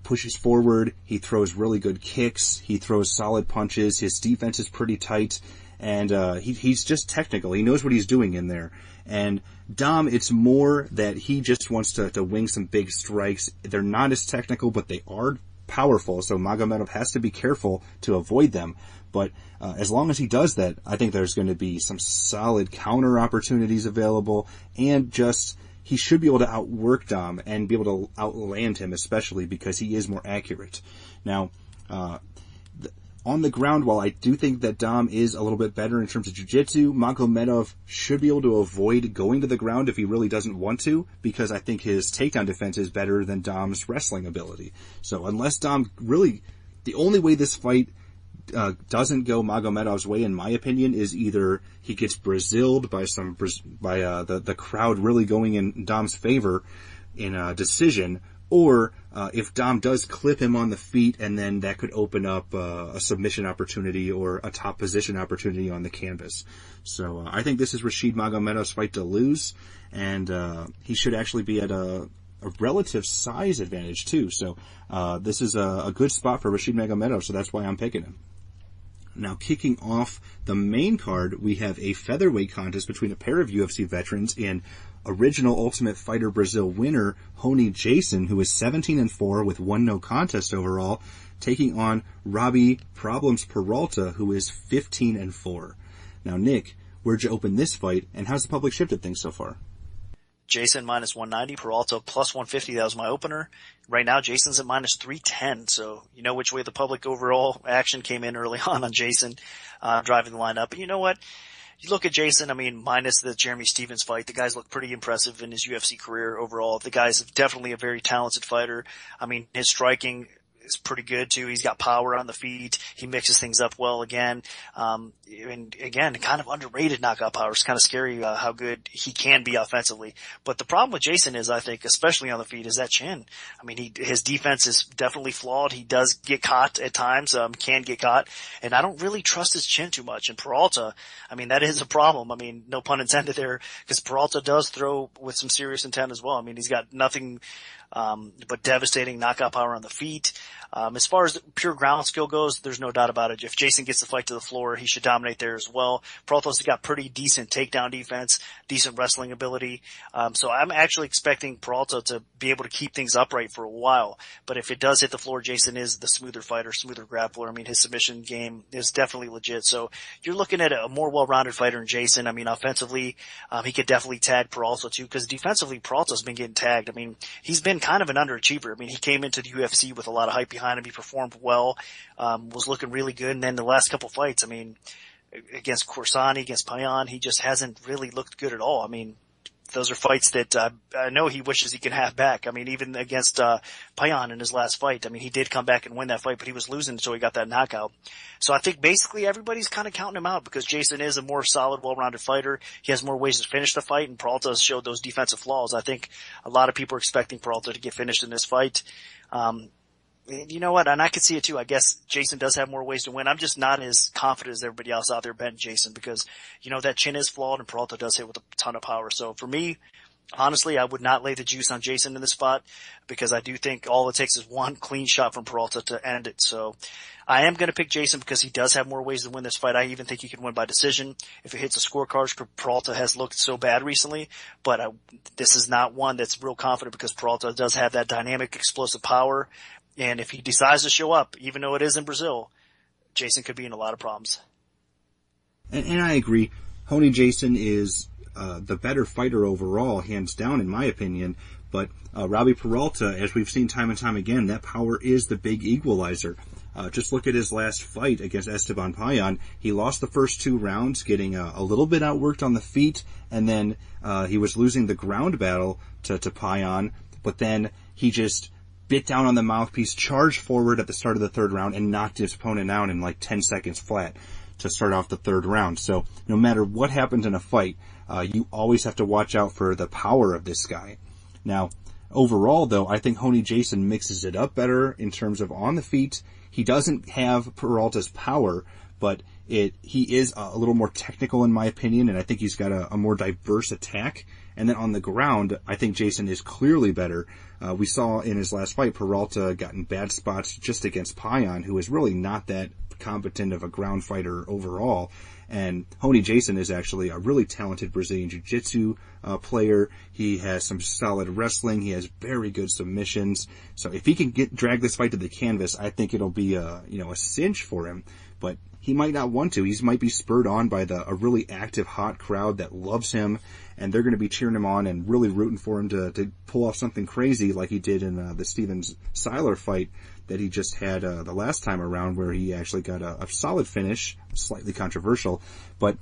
pushes forward. He throws really good kicks. He throws solid punches. His defense is pretty tight. And he's just technical. He knows what he's doing in there. And Dom, it's more that he just wants to wing some big strikes. They're not as technical, but they are powerful. So Magomedov has to be careful to avoid them. But as long as he does that, I think there's going to be some solid counter opportunities available, and just he should be able to outwork Dom and be able to outland him, especially because he is more accurate. Now, on the ground, while I do think that Dom is a little bit better in terms of jiu-jitsu, Magomedov should be able to avoid going to the ground if he really doesn't want to, because I think his takedown defense is better than Dom's wrestling ability. So unless Dom really, the only way this fight doesn't go Magomedov's way, in my opinion, is either he gets Braziled by the crowd really going in Dom's favor in a decision, or if Dom does clip him on the feet, and then that could open up a submission opportunity or a top position opportunity on the canvas. So I think this is Rashid Magomedov's fight to lose, and he should actually be at a relative size advantage too. So this is a good spot for Rashid Magomedov, so that's why I'm picking him. Now, kicking off the main card, we have a featherweight contest between a pair of UFC veterans and original Ultimate Fighter Brazil winner Rony Jason, who is 17-4 with 1 no contest overall, taking on Robbie Problems Peralta, who is 15-4. Now, Nick, where'd you open this fight, and how's the public shifted things so far? Jason minus 190, Peralta plus 150. That was my opener. Right now, Jason's at minus 310. So you know which way the public overall action came in early on Jason, driving the line up. But you know what? You look at Jason, I mean, minus the Jeremy Stephens fight, the guy's looked pretty impressive in his UFC career overall. The guy's definitely a very talented fighter. I mean, his striking is pretty good too. He's got power on the feet. He mixes things up well again. And again, kind of underrated knockout power. It's kind of scary how good he can be offensively. But the problem with Jason is, I think, especially on the feet, is that chin. I mean, his defense is definitely flawed. He does get caught at times, can get caught. And I don't really trust his chin too much. And Peralta, I mean, that is a problem. I mean, no pun intended there, because Peralta does throw with some serious intent as well. I mean, he's got nothing but devastating knockout power on the feet. As far as pure ground skill goes, there's no doubt about it. If Jason gets the fight to the floor, he should dominate there as well. Peralta's got pretty decent takedown defense, decent wrestling ability. So I'm actually expecting Peralta to be able to keep things upright for a while. But if it does hit the floor, Jason is the smoother fighter, smoother grappler. I mean, his submission game is definitely legit. So you're looking at a more well-rounded fighter in Jason. I mean, offensively, he could definitely tag Peralta too, because defensively, Peralta's been getting tagged. I mean, he's been kind of an underachiever. I mean, he came into the UFC with a lot of hype behind him. He performed well, was looking really good. And then the last couple fights, I mean, against Corsani, against Payan, he just hasn't really looked good at all. I mean, those are fights that I know he wishes he could have back. I mean, even against Payan in his last fight, I mean, he did come back and win that fight, but he was losing until he got that knockout. So I think basically everybody's kind of counting him out because Jason is a more solid, well-rounded fighter. He has more ways to finish the fight, and Peralta has showed those defensive flaws. I think a lot of people are expecting Peralta to get finished in this fight. You know what? And I could see it too. I guess Jason does have more ways to win. I'm just not as confident as everybody else out there betting Jason because, you know, that chin is flawed and Peralta does hit with a ton of power. So for me, honestly, I would not lay the juice on Jason in this spot because I do think all it takes is one clean shot from Peralta to end it. So I am going to pick Jason because he does have more ways to win this fight. I even think he can win by decision if it hits the scorecards. Peralta has looked so bad recently, but this is not one that's real confident because Peralta does have that dynamic, explosive power. And if he decides to show up, even though it is in Brazil, Jason could be in a lot of problems. And I agree. Honey Jason is the better fighter overall, hands down, in my opinion. But Robbie Peralta, as we've seen time and time again, that power is the big equalizer. Just look at his last fight against Esteban Payan. He lost the first 2 rounds, getting a little bit outworked on the feet, and then he was losing the ground battle to Payan. But then he just bit down on the mouthpiece, charged forward at the start of the 3rd round, and knocked his opponent out in like 10 seconds flat to start off the 3rd round. So no matter what happens in a fight, you always have to watch out for the power of this guy. Now, overall, though, I think Honey Jason mixes it up better in terms of on the feet. He doesn't have Peralta's power, but he is a little more technical in my opinion, and I think he's got a more diverse attack. And then on the ground, I think Jason is clearly better. We saw in his last fight, Peralta got in bad spots just against Payan, who is really not that competent of a ground fighter overall. And Honey Jason is actually a really talented Brazilian Jiu-Jitsu player. He has some solid wrestling. He has very good submissions. So if he can drag this fight to the canvas, I think it'll be a cinch for him. But he might not want to. He might be spurred on by a really active, hot crowd that loves him, and they're going to be cheering him on and really rooting for him to pull off something crazy like he did in the Stevens-Siler fight that he just had the last time around, where he actually got a solid finish, slightly controversial. But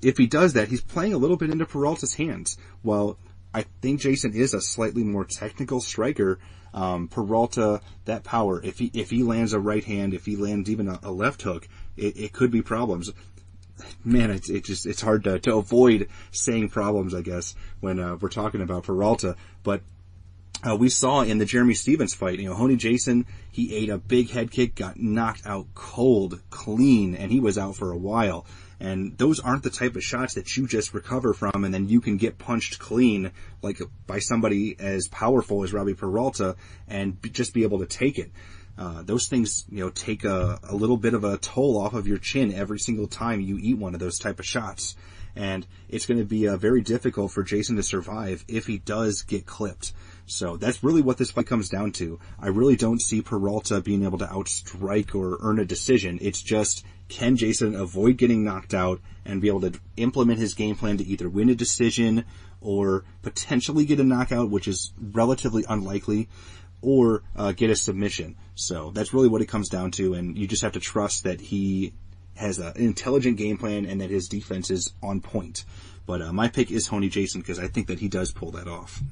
if he does that, he's playing a little bit into Peralta's hands. While I think Jason is a slightly more technical striker, Peralta, that power, if he lands a right hand, if he lands even a left hook, it could be problems. Man, it's hard to avoid saying problems, I guess, when we're talking about Peralta. But we saw in the Jeremy Stevens fight, Honey Jason, he ate a big head kick, got knocked out cold, clean, and he was out for a while. And those aren't the type of shots that you just recover from and then you can get punched clean like by somebody as powerful as Robbie Peralta and just be able to take it. Those things, take a little bit of a toll off of your chin every single time you eat one of those type of shots. And it's going to be very difficult for Jason to survive if he does get clipped. So that's really what this fight comes down to. I really don't see Peralta being able to outstrike or earn a decision. It's just, can Jason avoid getting knocked out and be able to implement his game plan to either win a decision or potentially get a knockout, which is relatively unlikely, or get a submission. So that's really what it comes down to, and you just have to trust that he has an intelligent game plan and that his defense is on point. But my pick is Honey Jason because I think that he does pull that off.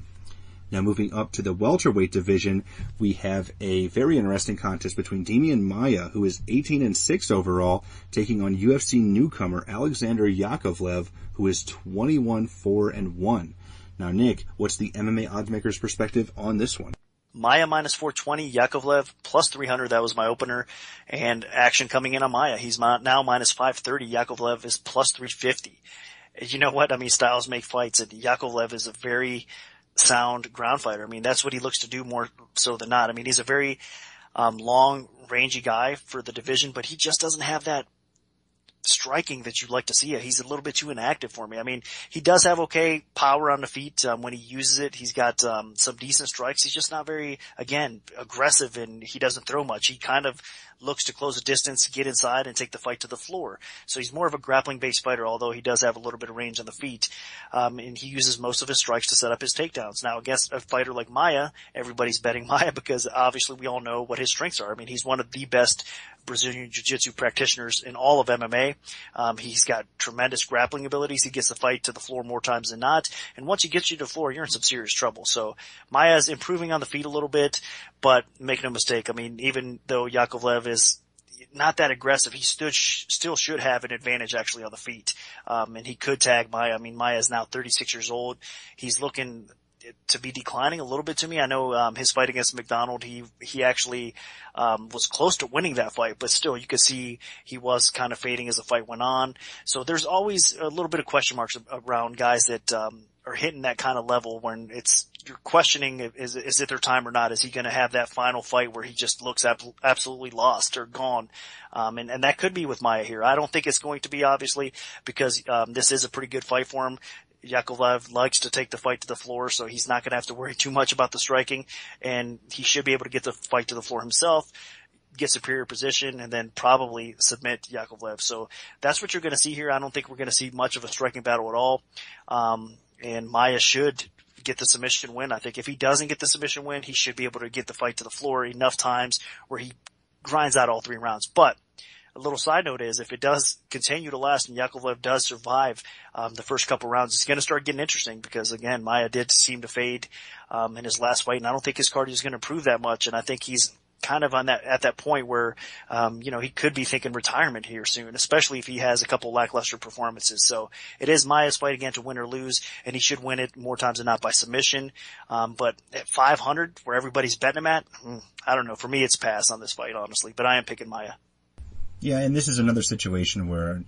Now moving up to the welterweight division, we have a very interesting contest between Demian Maia, who is 18-6 overall, taking on UFC newcomer Alexander Yakovlev, who is 21-4-1. Now Nick, what's the MMA Oddsmaker's perspective on this one? Maia minus 420, Yakovlev plus 300. That was my opener. And action coming in on Maia. He's now minus 530. Yakovlev is plus 350. You know what? I mean, styles make fights, and Yakovlev is a very sound ground fighter. I mean, that's what he looks to do more so than not. I mean, he's a very long, rangy guy for the division, but he just doesn't have that striking that you'd like to see. He's a little bit too inactive for me. I mean, he does have okay power on the feet. When he uses it, he's got some decent strikes. He's just not very, again, aggressive, and he doesn't throw much. He kind of looks to close a distance, get inside, and take the fight to the floor. So he's more of a grappling-based fighter, although he does have a little bit of range on the feet. And he uses most of his strikes to set up his takedowns. Now, against a fighter like Maia, everybody's betting Maia because obviously we all know what his strengths are. I mean, he's one of the best Brazilian Jiu-Jitsu practitioners in all of MMA. He's got tremendous grappling abilities. He gets the fight to the floor more times than not. And once he gets you to the floor, you're in some serious trouble. So Maia's improving on the feet a little bit, but make no mistake. I mean, even though Yakovlev is not that aggressive, he still should have an advantage actually on the feet. And he could tag Maia. I mean, Maia is now 36 years old. He's looking to be declining a little bit to me. I know, his fight against McDonald, he actually, was close to winning that fight, but still you could see he was kind of fading as the fight went on. So there's always a little bit of question marks around guys that, are hitting that kind of level when you're questioning is it their time or not? Is he going to have that final fight where he just looks absolutely lost or gone? And that could be with Maia here. I don't think it's going to be, obviously, because, this is a pretty good fight for him. Yakovlev likes to take the fight to the floor, so he's not going to have to worry too much about the striking, and he should be able to get the fight to the floor himself, get superior position, and then probably submit Yakovlev. So that's what you're going to see here. I don't think we're going to see much of a striking battle at all. And Maia should get the submission win. I think if he doesn't get the submission win, he should be able to get the fight to the floor enough times where he grinds out all 3 rounds. But a little side note is if it does continue to last and Yakovlev does survive the first couple rounds, it's going to start getting interesting because, again, Maia did seem to fade in his last fight, and I don't think his cardio is going to improve that much, and I think he's kind of at that point where, he could be thinking retirement here soon, especially if he has a couple lackluster performances. So it is Maia's fight again to win or lose, and he should win it more times than not by submission. But at 500, where everybody's betting him at, I don't know. For me, it's pass on this fight, honestly, but I am picking Maia. Yeah, and this is another situation where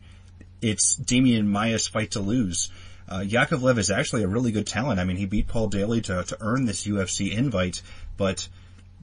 it's Demian Maia's fight to lose. Yakovlev is actually a really good talent. I mean, he beat Paul Daly to earn this UFC invite, but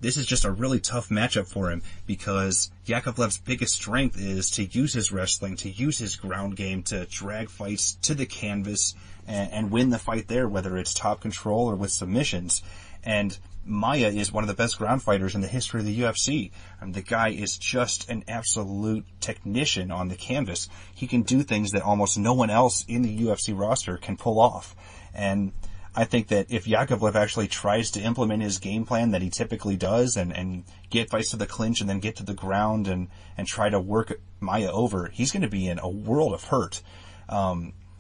this is just a really tough matchup for him because Yakovlev's biggest strength is to use his wrestling, to use his ground game, to drag fights to the canvas and win the fight there, whether it's top control or with submissions. And Maia is one of the best ground fighters in the history of the UFC. The guy is just an absolute technician on the canvas. He can do things that almost no one else in the UFC roster can pull off. And I think that if Yakovlev actually tries to implement his game plan that he typically does and get fights to the clinch and then get to the ground and try to work Maia over, he's going to be in a world of hurt.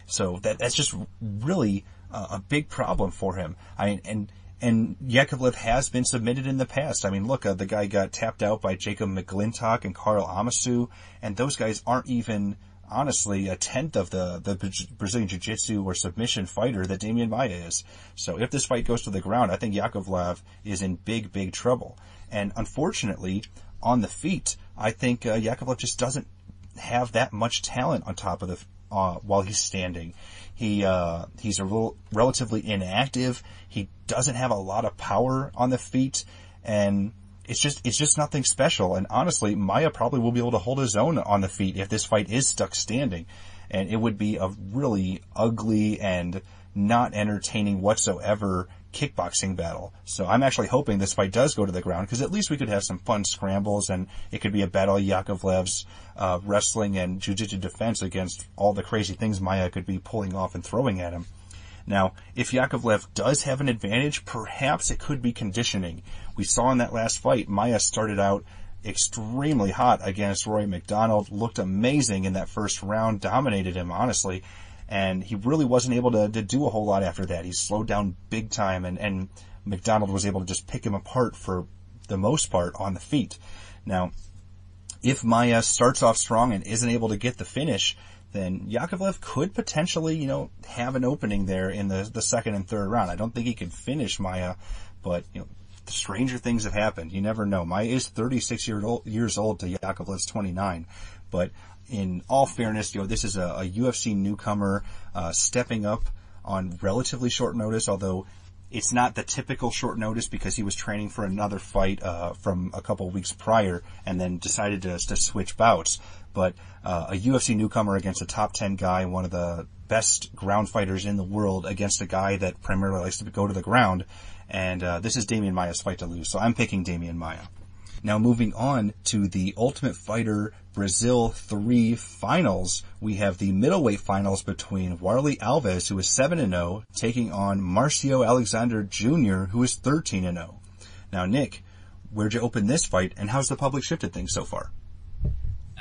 So that's just really a big problem for him. And Yakovlev has been submitted in the past. I mean, look, the guy got tapped out by Jacob McGlintock and Carl Amasu, and those guys aren't even, honestly, a tenth of the Brazilian Jiu-Jitsu or submission fighter that Demian Maia is. So if this fight goes to the ground, I think Yakovlev is in big, big trouble. And unfortunately, on the feet, I think Yakovlev just doesn't have that much talent on top of while he's standing. He's a relatively inactive. He doesn't have a lot of power on the feet, and it's just nothing special. And honestly, Maia probably will be able to hold his own on the feet if this fight is stuck standing. And it would be a really ugly and not entertaining whatsoever kickboxing battle. So I'm actually hoping this fight does go to the ground, because at least we could have some fun scrambles, and it could be a battle of Yakovlev's wrestling and jiu-jitsu defense against all the crazy things Maia could be pulling off and throwing at him. Now, if Yakovlev does have an advantage, perhaps it could be conditioning. We saw in that last fight, Maia started out extremely hot against Rory McDonald, looked amazing in that first round, dominated him, honestly, and he really wasn't able to do a whole lot after that. He slowed down big time, and McDonald was able to just pick him apart for the most part on the feet. Now, if Maia starts off strong and isn't able to get the finish, then Yakovlev could potentially, have an opening there in the second and third round. I don't think he could finish Maia, but, stranger things have happened. You never know. Maia is 36 years old to Yakovlev's 29, but in all fairness, this is a UFC newcomer, stepping up on relatively short notice, although It's not the typical short notice because he was training for another fight from a couple weeks prior and then decided to switch bouts. But a UFC newcomer against a top 10 guy, one of the best ground fighters in the world, against a guy that primarily likes to go to the ground. And this is Demian Maia's fight to lose, so I'm picking Demian Maia. Now moving on to the Ultimate Fighter Brazil 3 finals, we have the middleweight finals between Warlley Alves, who is 7-0, taking on Marcio Alexander Jr., who is 13-0. Now Nick, where'd you open this fight, and how's the public shifted things so far?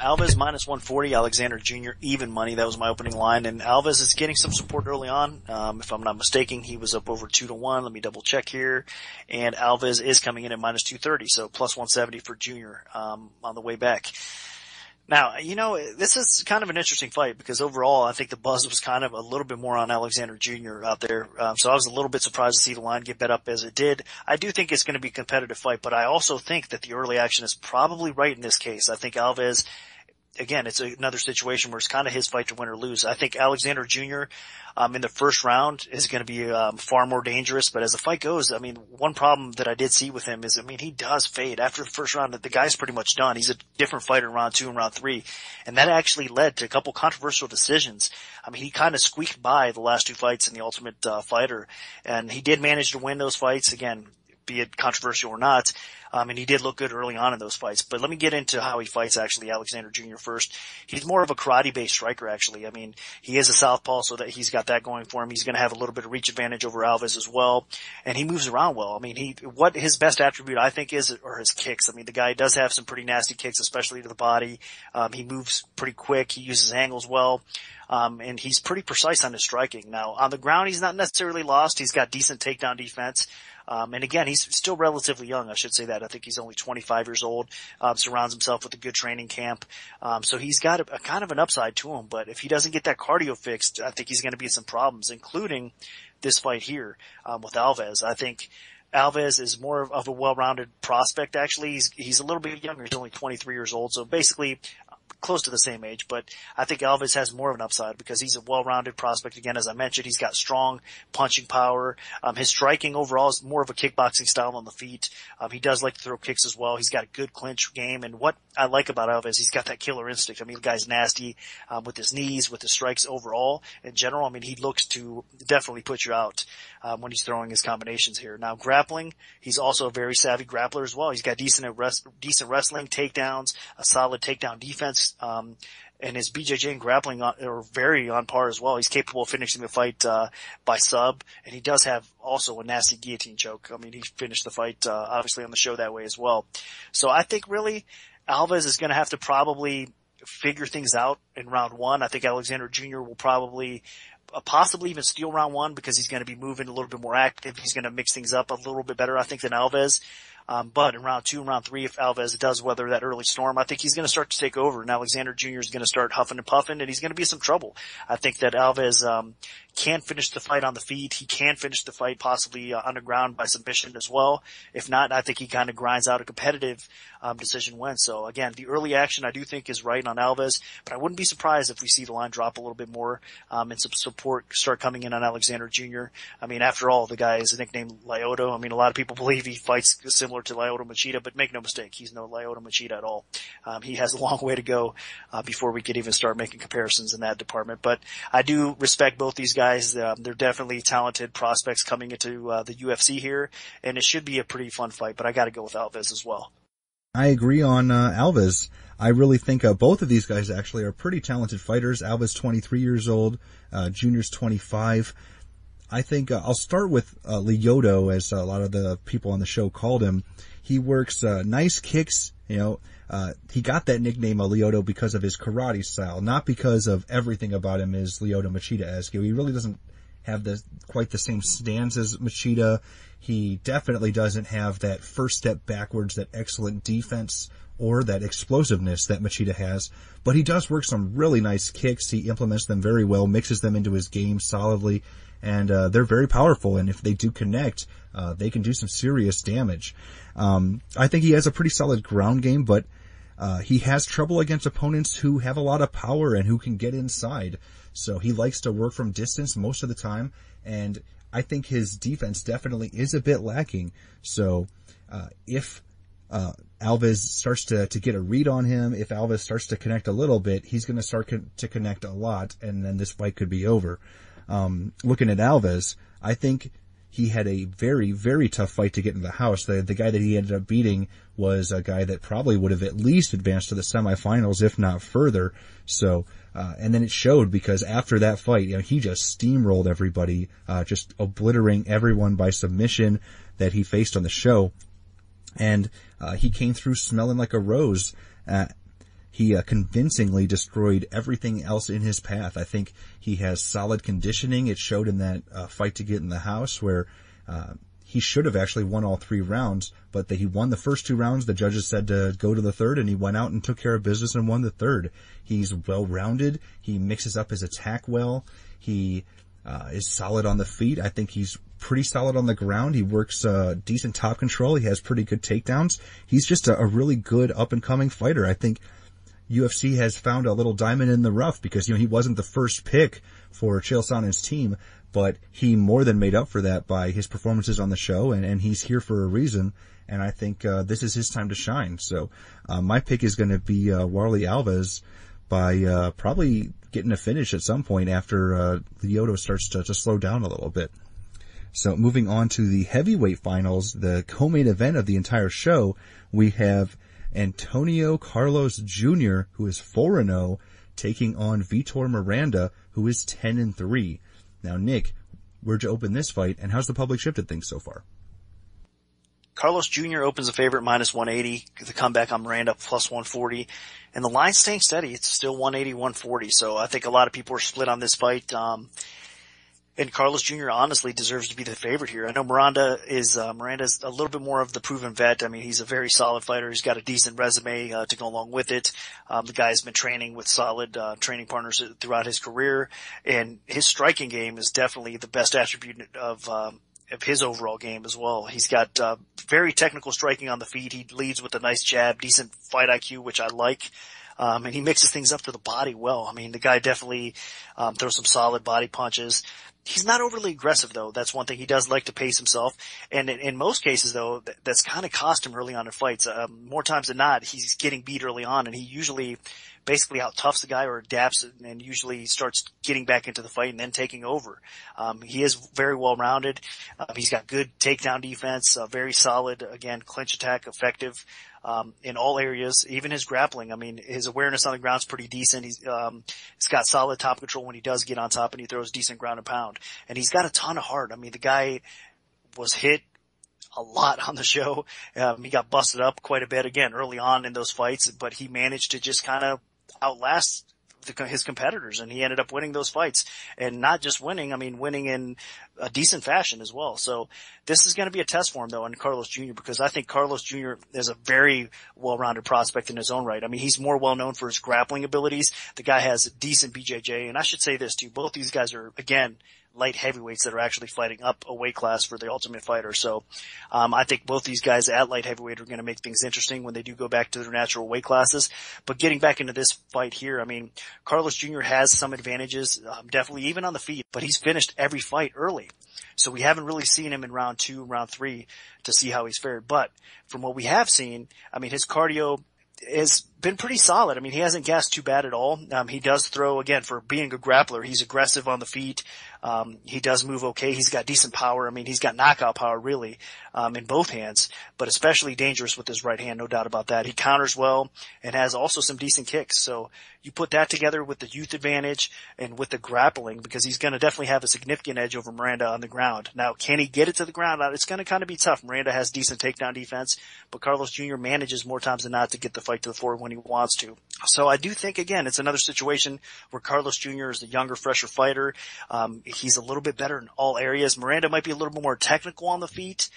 Alves minus 140, Alexander Jr. even money. That was my opening line. And Alves is getting some support early on. If I'm not mistaken, he was up over 2-1. Let me double check here. And Alves is coming in at minus 230, so plus 170 for Jr. On the way back. Now, this is kind of an interesting fight because overall I think the buzz was kind of a little bit more on Alexander Jr. out there. So I was a little bit surprised to see the line get bet up as it did. I do think it's going to be a competitive fight, but I also think that the early action is probably right in this case. I think Alves, again, it's another situation where it's kind of his fight to win or lose. I think Alexander Jr. In the first round is going to be far more dangerous. But as the fight goes, I mean, one problem that I did see with him is, I mean, he does fade after the first round. The guy's pretty much done. He's a different fighter in round 2 and round 3, and that actually led to a couple controversial decisions. I mean, he kind of squeaked by the last 2 fights in the Ultimate Fighter, and he did manage to win those fights again, be it controversial or not. And he did look good early on in those fights. But let me get into how he fights, actually, Alexander Jr. first. He's more of a karate-based striker, actually. I mean, he is a southpaw, so that he's got that going for him. He's going to have a little bit of reach advantage over Alves as well. And he moves around well. I mean, what his best attribute, I think, are his kicks. I mean, the guy does have some pretty nasty kicks, especially to the body. He moves pretty quick. He uses angles well. And he's pretty precise on his striking. Now, on the ground, he's not necessarily lost. He's got decent takedown defense. And again, he's still relatively young, I should say that. I think he's only 25 years old, surrounds himself with a good training camp. So he's got a kind of an upside to him, but if he doesn't get that cardio fixed, I think he's going to be in some problems, including this fight here, with Alves. I think Alves is more of a well-rounded prospect, actually. He's a little bit younger. He's only 23 years old, so basically close to the same age, but I think Alves has more of an upside because he's a well-rounded prospect. Again, as I mentioned, he's got strong punching power. His striking overall is more of a kickboxing style on the feet. He does like to throw kicks as well. He's got a good clinch game, and what I like about Alves, he's got that killer instinct. I mean, the guy's nasty with his knees, with his strikes overall. In general, I mean, he looks to definitely put you out when he's throwing his combinations here. Now, grappling, he's also a very savvy grappler as well. He's got decent wrestling, takedowns, a solid takedown defense. And his BJJ and grappling are very on par as well. He's capable of finishing the fight by sub, and he does have also a nasty guillotine choke. I mean, he finished the fight obviously on the show that way as well. So I think really Alves is going to have to probably figure things out in round 1. I think Alexander Jr. will probably possibly even steal round 1 because he's going to be moving a little bit more active. He's going to mix things up a little bit better, I think, than Alves. But in round 2 and round 3, if Alves does weather that early storm, I think he's going to start to take over, and Alexander Jr. is going to start huffing and puffing, and he's going to be in some trouble. I think that Alves can finish the fight on the feet. He can finish the fight possibly on the ground by submission as well. If not, I think he kind of grinds out a competitive decision win. So again, the early action I do think is right on Alves, but I wouldn't be surprised if we see the line drop a little bit more and some support start coming in on Alexander Jr. I mean, after all, the guy is nicknamed Lyoto. I mean, a lot of people believe he fights similar to Lyoto Machida, but make no mistake, he's no Lyoto Machida at all. He has a long way to go before we could even start making comparisons in that department. But I do respect both these guys. They're definitely talented prospects coming into the UFC here, and it should be a pretty fun fight, but I got to go with Alves as well. I agree on Alves. I really think both of these guys actually are pretty talented fighters. Alves 23 years old, Junior's 25. I think I'll start with Lyoto, as a lot of the people on the show called him. He works nice kicks, you know. He got that nickname Lyoto because of his karate style, not because of everything about him is Lyoto Machida-esque. He really doesn't have quite the same stance as Machida. He definitely doesn't have that first step backwards, that excellent defense, or that explosiveness that Machida has. But he does work some really nice kicks. He implements them very well, mixes them into his game solidly, and they're very powerful. And if they do connect, they can do some serious damage. I think he has a pretty solid ground game, but he has trouble against opponents who have a lot of power and who can get inside. So he likes to work from distance most of the time, and I think his defense definitely is a bit lacking. So, if Alvas starts to get a read on him, if Alvas starts to connect a little bit, he's going to start to connect a lot, and then this fight could be over. Looking at Alvas, I think he had a very, very tough fight to get in the house. The guy that he ended up beating was a guy that probably would have at least advanced to the semifinals, if not further. So, and then it showed, because after that fight, he just steamrolled everybody, just obliterating everyone by submission that he faced on the show. And, he came through smelling like a rose. He convincingly destroyed everything else in his path. I think he has solid conditioning. It showed in that fight to get in the house, where he should have actually won all 3 rounds, but he won the first 2 rounds. The judges said to go to the third, and he went out and took care of business and won the third. He's well-rounded. He mixes up his attack well. He is solid on the feet. I think he's pretty solid on the ground. He works decent top control. He has pretty good takedowns. He's just a really good up-and-coming fighter. I think UFC has found a little diamond in the rough, because, he wasn't the first pick for Chael Sonnen's team, but he more than made up for that by his performances on the show, and he's here for a reason, and I think this is his time to shine. So my pick is going to be Warlley Alvas by probably getting a finish at some point after Lyoto starts to slow down a little bit. So moving on to the heavyweight finals, the co-main event of the entire show, we have Antonio Carlos Jr., who is 4-0, taking on Vitor Miranda, who is 10-3. Now, Nick, where'd you open this fight, and how's the public shifted things so far? Carlos Jr. opens a favorite minus 180, the comeback on Miranda plus 140, and the line's staying steady. It's still 180, 140, so I think a lot of people are split on this fight. And Carlos Jr. honestly deserves to be the favorite here. I know Miranda's a little bit more of the proven vet. I mean, he's a very solid fighter. He's got a decent resume to go along with it. The guy's been training with solid training partners throughout his career, and his striking game is definitely the best attribute of his overall game as well. He's got very technical striking on the feet. He leads with a nice jab, decent fight IQ, which I like. And he mixes things up to the body well. I mean, the guy definitely throws some solid body punches. He's not overly aggressive, though. That's one thing. He does like to pace himself. And in most cases, though, that's kind of cost him early on in fights. More times than not, he's getting beat early on, and he usually basically out-toughs the guy or adapts and usually starts getting back into the fight and then taking over. He is very well-rounded. He's got good takedown defense, very solid, again, clinch attack, effective in all areas, even his grappling. I mean, his awareness on the ground is pretty decent. He's got solid top control when he does get on top, and he throws decent ground and pound. And he's got a ton of heart. I mean, the guy was hit a lot on the show. He got busted up quite a bit again early on in those fights, but he managed to just kind of outlast his competitors, and he ended up winning those fights. And not just winning, I mean, winning in a decent fashion as well. So this is going to be a test for him, though, in Carlos Jr., because I think Carlos Jr. is a very well-rounded prospect in his own right. I mean, he's more well-known for his grappling abilities. The guy has decent BJJ, and I should say this, too. Both these guys are, again, light heavyweights that are actually fighting up a weight class for the Ultimate Fighter. So I think both these guys at light heavyweight are going to make things interesting when they do go back to their natural weight classes. But getting back into this fight here, I mean, Carlos Jr. has some advantages, definitely even on the feet, but he's finished every fight early. So we haven't really seen him in round 2, round 3 to see how he's fared. But from what we have seen, I mean, his cardio has been pretty solid. I mean, he hasn't gassed too bad at all. He does throw, again, for being a grappler, he's aggressive on the feet. He does move okay. He's got decent power. I mean, he's got knockout power, really, in both hands, but especially dangerous with his right hand, no doubt about that. He counters well and has also some decent kicks. So you put that together with the youth advantage and with the grappling, because he's going to definitely have a significant edge over Miranda on the ground. Now, can he get it to the ground? It's going to kind of be tough. Miranda has decent takedown defense, but Carlos Jr. manages more times than not to get the fight to the floor when he wants to. So I do think, again, it's another situation where Carlos Jr. is the younger, fresher fighter. He's a little bit better in all areas. Miranda might be a little bit more technical on the feet.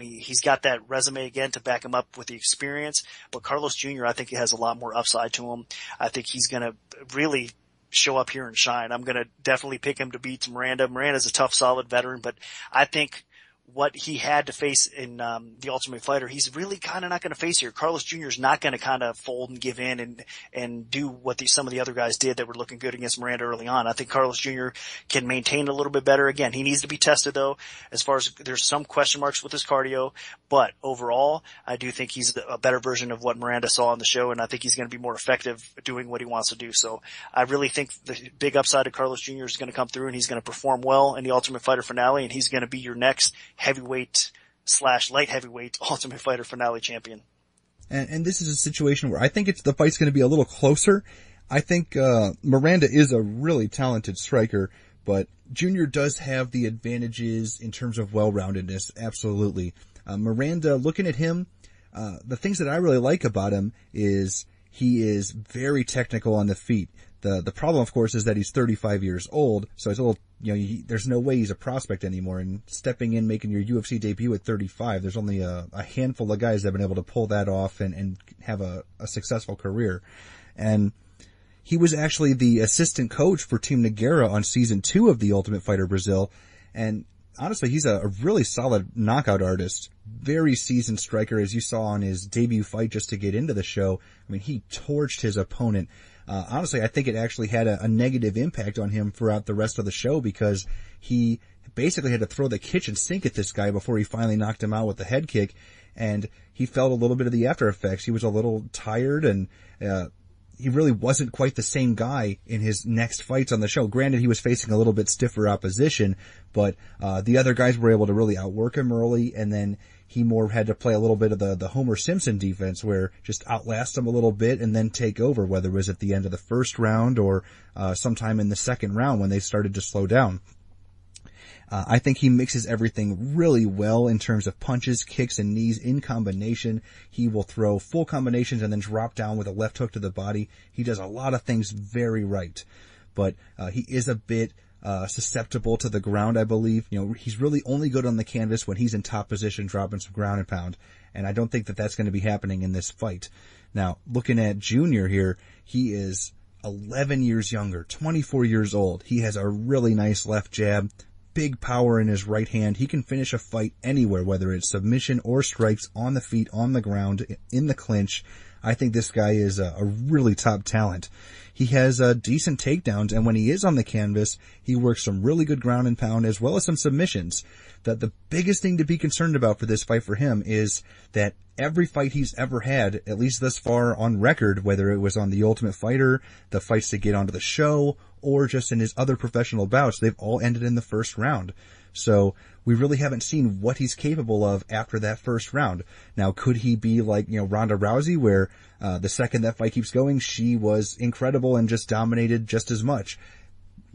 He's got that resume again to back him up with the experience, but Carlos Jr. I think he has a lot more upside to him. I think he's going to really show up here and shine. I'm going to definitely pick him to beat Miranda. Miranda's a tough, solid veteran, but I think what he had to face in the Ultimate Fighter, he's really kind of not going to face here. Carlos Jr. is not going to kind of fold and give in and do what some of the other guys did that were looking good against Miranda early on. I think Carlos Jr. can maintain a little bit better. Again, he needs to be tested though, as far as there's some question marks with his cardio, but overall, I do think he's a better version of what Miranda saw on the show, and I think he's going to be more effective doing what he wants to do. So I really think the big upside of Carlos Jr. is going to come through, and he's going to perform well in the Ultimate Fighter finale, and he's going to be your next heavyweight / light heavyweight Ultimate Fighter finale champion. And this is a situation where I think the fight's going to be a little closer. I think Miranda is a really talented striker, but Junior does have the advantages in terms of well-roundedness, absolutely. Miranda, looking at him, the things that I really like about him is he is very technical on the feet. The problem, of course, is that he's 35 years old, so it's a little, there's no way he's a prospect anymore, and stepping in, making your UFC debut at 35, there's only a handful of guys that have been able to pull that off and have a successful career. And he was actually the assistant coach for Team Nogueira on season 2 of The Ultimate Fighter Brazil, and honestly, he's a really solid knockout artist. Very seasoned striker, as you saw on his debut fight just to get into the show. I mean, he torched his opponent. Honestly, I think it actually had a negative impact on him throughout the rest of the show because he basically had to throw the kitchen sink at this guy before he finally knocked him out with the head kick, and he felt a little bit of the after effects. He was a little tired, and he really wasn't quite the same guy in his next fights on the show. Granted, he was facing a little bit stiffer opposition, but the other guys were able to really outwork him early, and then he more had to play a little bit of the Homer Simpson defense where just outlast him a little bit and then take over, whether it was at the end of the first round or sometime in the second round when they started to slow down. I think he mixes everything really well in terms of punches, kicks, and knees in combination. He will throw full combinations and then drop down with a left hook to the body. He does a lot of things very right, but he is a bit susceptible to the ground, I believe. He's really only good on the canvas when he's in top position, dropping some ground and pound, and I don't think that that's going to be happening in this fight. Now, looking at Junior here, he is 11 years younger, 24 years old. He has a really nice left jab, big power in his right hand. He can finish a fight anywhere, whether it's submission or strikes, on the feet, on the ground, in the clinch. I think this guy is a really top talent. He has decent takedowns, and when he is on the canvas, he works some really good ground and pound as well as some submissions. The biggest thing to be concerned about for this fight for him is that every fight he's ever had, at least thus far on record, whether it was on The Ultimate Fighter, the fights to get onto the show, or just in his other professional bouts, they've all ended in the first round. So we really haven't seen what he's capable of after that first round. Now, could he be like, Ronda Rousey, where the second that fight keeps going, she was incredible and just dominated just as much?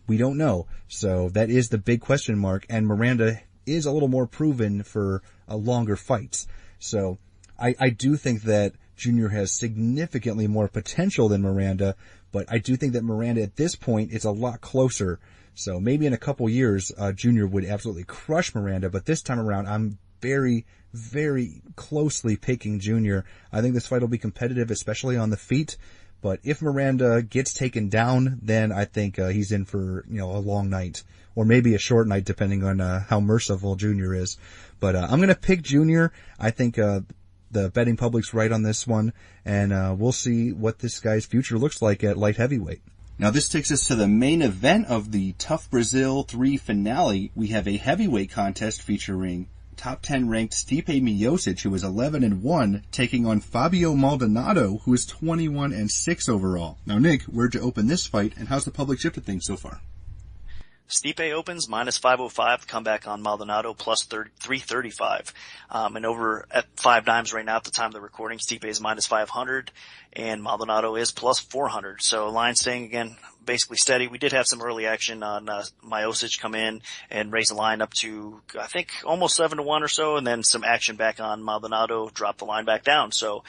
We don't know. So that is the big question mark, and Miranda is a little more proven for longer fights. So I do think that Junior has significantly more potential than Miranda, but I do think that Miranda at this point is a lot closer. So maybe in a couple years, Junior would absolutely crush Miranda, but this time around, I'm very, very closely picking Junior. I think this fight will be competitive, especially on the feet, but if Miranda gets taken down, then I think he's in for, a long night, or maybe a short night, depending on how merciful Junior is. But I'm going to pick Junior. I think the betting public's right on this one, and we'll see what this guy's future looks like at light heavyweight. Now this takes us to the main event of the TUF Brazil 3 finale. We have a heavyweight contest featuring top 10 ranked Stipe Miocic, who is 11-1, taking on Fabio Maldonado, who is 21-6 overall. Now Nick, where'd you open this fight, and how's the public shifted things so far? Stipe opens -505, comeback on Maldonado plus 335. And over at 5 dimes right now at the time of the recording, Stipe is -500 and Maldonado is plus 400. So line staying again, basically steady. We did have some early action on, Miocic come in and raise the line up to, I think, almost 7-1 or so, and then some action back on Maldonado, drop the line back down. So,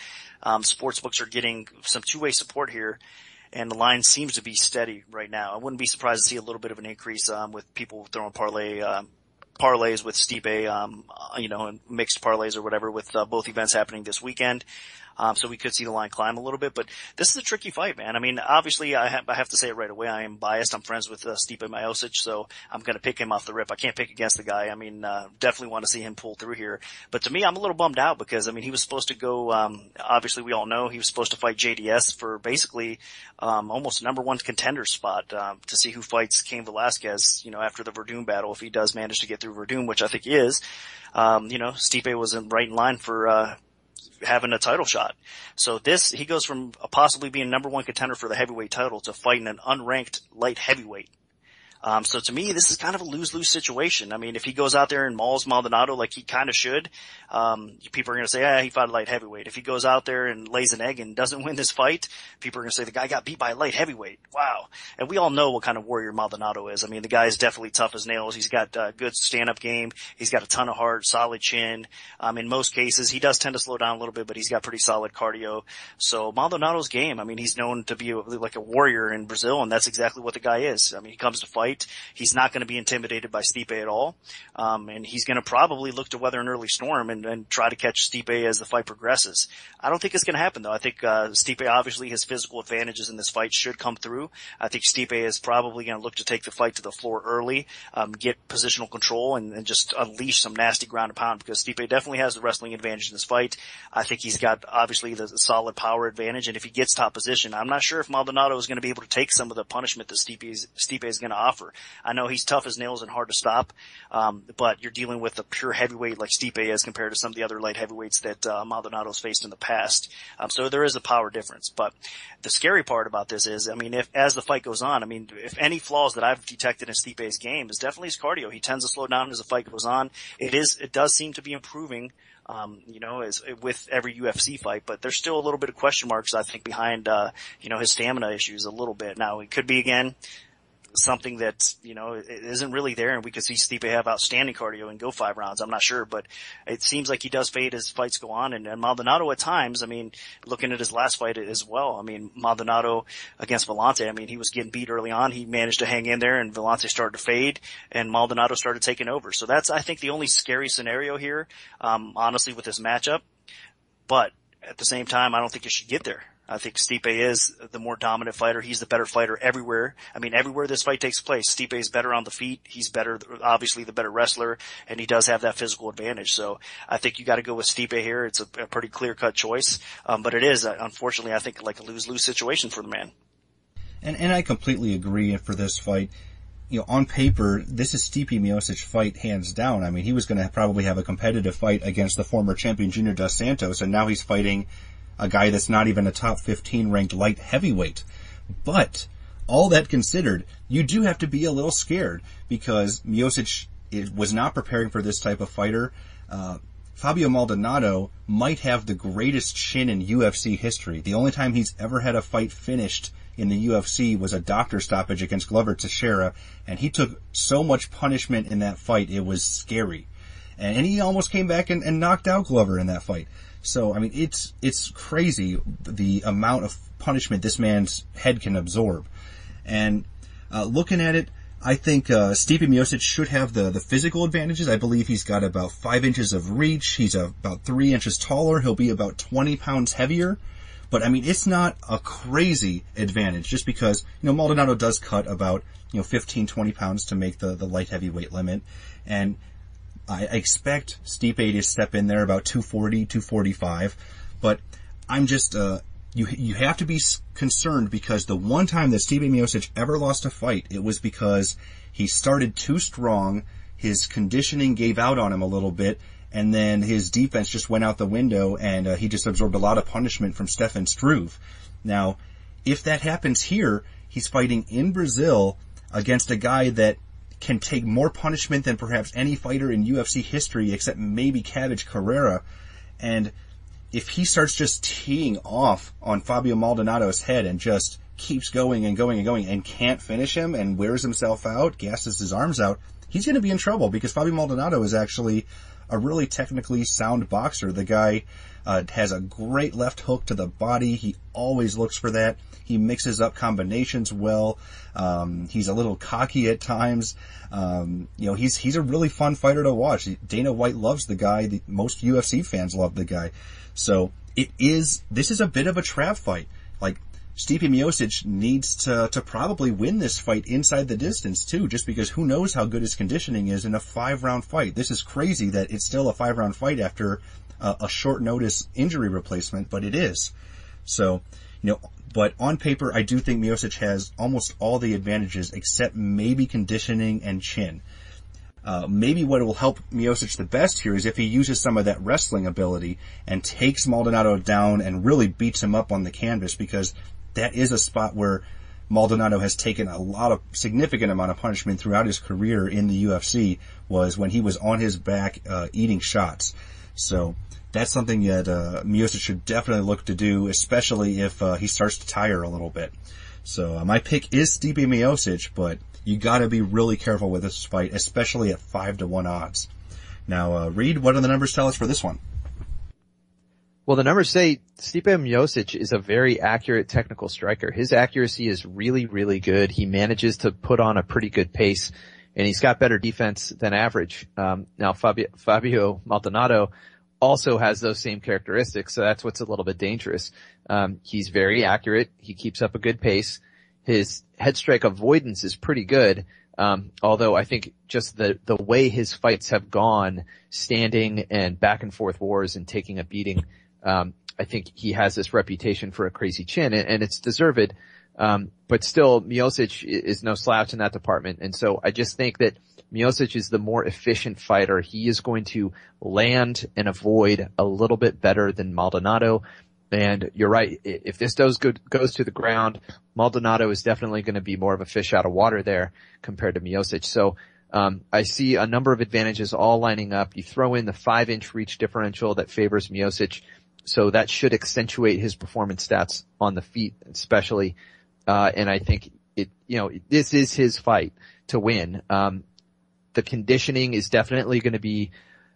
sportsbooks are getting some two-way support here, and the line seems to be steady right now. I wouldn't be surprised to see a little bit of an increase, with people throwing parlays with Stipe, and mixed parlays or whatever with, both events happening this weekend. So we could see the line climb a little bit, but this is a tricky fight, man. I mean, obviously I have to say it right away. I am biased. I'm friends with Stipe Miocic, so I'm going to pick him off the rip. I can't pick against the guy. I mean, definitely want to see him pull through here. But to me, I'm a little bummed out because, I mean, he was supposed to go, obviously we all know he was supposed to fight JDS for basically, almost number one contender spot, to see who fights Cain Velasquez, after the Verdun battle, if he does manage to get through Verdun, which I think he is. Stipe was right in line for, having a title shot. So he goes from possibly being number one contender for the heavyweight title to fighting an unranked light heavyweight. So to me, this is kind of a lose-lose situation. I mean, if he goes out there and mauls Maldonado like he kind of should, people are going to say, he fought a light heavyweight. If he goes out there and lays an egg and doesn't win this fight, people are going to say the guy got beat by a light heavyweight. Wow. And we all know what kind of warrior Maldonado is. I mean, the guy is definitely tough as nails. He's got a good stand-up game. He's got a ton of heart, solid chin. In most cases, he does tend to slow down a little bit, but he's got pretty solid cardio. So Maldonado's game, I mean, he's known to be like a warrior in Brazil, and that's exactly what the guy is. I mean, he comes to fight. He's not going to be intimidated by Stipe at all. And he's going to probably look to weather an early storm and try to catch Stipe as the fight progresses. I don't think it's going to happen though. I think, Stipe, obviously his physical advantages in this fight should come through. I think Stipe is probably going to look to take the fight to the floor early, get positional control and just unleash some nasty ground and pound because Stipe definitely has the wrestling advantage in this fight. I think he's got obviously the solid power advantage. And if he gets top position, I'm not sure if Maldonado is going to be able to take some of the punishment that Stipe is going to offer. I know he's tough as nails and hard to stop, but you're dealing with a pure heavyweight like Stipe as compared to some of the other light heavyweights that Maldonado's faced in the past. So there is a power difference. But the scary part about this is, I mean, as the fight goes on, I mean, if any flaws that I've detected in Stipe's game is definitely his cardio. He tends to slow down as the fight goes on. It does seem to be improving. As with every UFC fight, but there's still a little bit of question marks, I think, behind, his stamina issues a little bit. Now, it could be, again, something that, it isn't really there, and we could see Stipe have outstanding cardio and go 5 rounds. I'm not sure, but it seems like he does fade as fights go on. And Maldonado at times, I mean, looking at his last fight as well, I mean, Maldonado against Vellante, I mean, he was getting beat early on. He managed to hang in there, and Vellante started to fade, and Maldonado started taking over. So that's, I think, the only scary scenario here, honestly, with this matchup. But at the same time, I don't think it should get there. I think Stipe is the more dominant fighter. He's the better fighter everywhere. I mean, everywhere this fight takes place, Stipe is better on the feet. He's better, obviously the better wrestler, and he does have that physical advantage. So I think you got to go with Stipe here. It's a pretty clear-cut choice. But it is, unfortunately, I think like a lose-lose situation for the man. And I completely agree for this fight. On paper, this is Stipe Miocic fight hands down. I mean, he was going to probably have a competitive fight against the former champion Junior Dos Santos, and now he's fighting a guy that's not even a top 15 ranked light heavyweight. But all that considered, you do have to be a little scared because Miocic was not preparing for this type of fighter. Fabio Maldonado might have the greatest chin in UFC history. The only time he's ever had a fight finished in the UFC was a doctor stoppage against Glover Teixeira, and he took so much punishment in that fight, it was scary. And he almost came back and knocked out Glover in that fight. So, I mean, it's crazy the amount of punishment this man's head can absorb. And looking at it, I think Stipe Miocic should have the physical advantages. I believe he's got about 5 inches of reach. He's about 3 inches taller. He'll be about 20 pounds heavier. But, I mean, it's not a crazy advantage just because, Maldonado does cut about, 15, 20 pounds to make the light heavyweight limit. And I expect Stipe to step in there about 240, 245, but I'm just, you have to be concerned because the one time that Stipe Miocic ever lost a fight, it was because he started too strong, his conditioning gave out on him a little bit, and then his defense just went out the window, and he just absorbed a lot of punishment from Stefan Struve. Now, if that happens here, he's fighting in Brazil against a guy that can take more punishment than perhaps any fighter in UFC history except maybe Cabbage Carrera. And if he starts just teeing off on Fabio Maldonado's head and just keeps going and going and going and can't finish him and wears himself out, gasses his arms out, he's going to be in trouble because Fabio Maldonado is actually a really technically sound boxer. The guy has a great left hook to the body. He always looks for that. He mixes up combinations well. He's a little cocky at times. He's a really fun fighter to watch. Dana White loves the guy. Most UFC fans love the guy. So this is a bit of a trap fight. Like, Stipe Miocic needs to probably win this fight inside the distance too, just because who knows how good his conditioning is in a 5-round fight. This is crazy that it's still a 5-round fight after a short notice injury replacement, but it is. So, but on paper, I do think Miocic has almost all the advantages except maybe conditioning and chin. Maybe what will help Miocic the best here is if he uses some of that wrestling ability and takes Maldonado down and really beats him up on the canvas, because that is a spot where Maldonado has taken a significant amount of punishment throughout his career in the UFC, was when he was on his back, eating shots. So that's something that, Miocic should definitely look to do, especially if, he starts to tire a little bit. So, my pick is Stipe Miocic, but you gotta be really careful with this fight, especially at 5-1 odds. Now, Reed, what do the numbers tell us for this one? Well, the numbers say Stipe Miocic is a very accurate technical striker. His accuracy is really, really good. He manages to put on a pretty good pace, and he's got better defense than average. Now Fabio Maldonado also has those same characteristics, so that's what's a little bit dangerous. He's very accurate. He keeps up a good pace. His head strike avoidance is pretty good. Although I think just the way his fights have gone, standing and back and forth wars and taking a beating, I think he has this reputation for a crazy chin, and it's deserved. But still, Miocic is no slouch in that department. And so I just think that Miocic is the more efficient fighter. He is going to land and avoid a little bit better than Maldonado. And you're right. If this goes to the ground, Maldonado is definitely going to be more of a fish out of water there compared to Miocic. So, I see a number of advantages all lining up. You throw in the 5-inch reach differential that favors Miocic. So that should accentuate his performance stats on the feet, especially. And I think this is his fight to win. The conditioning is definitely going to be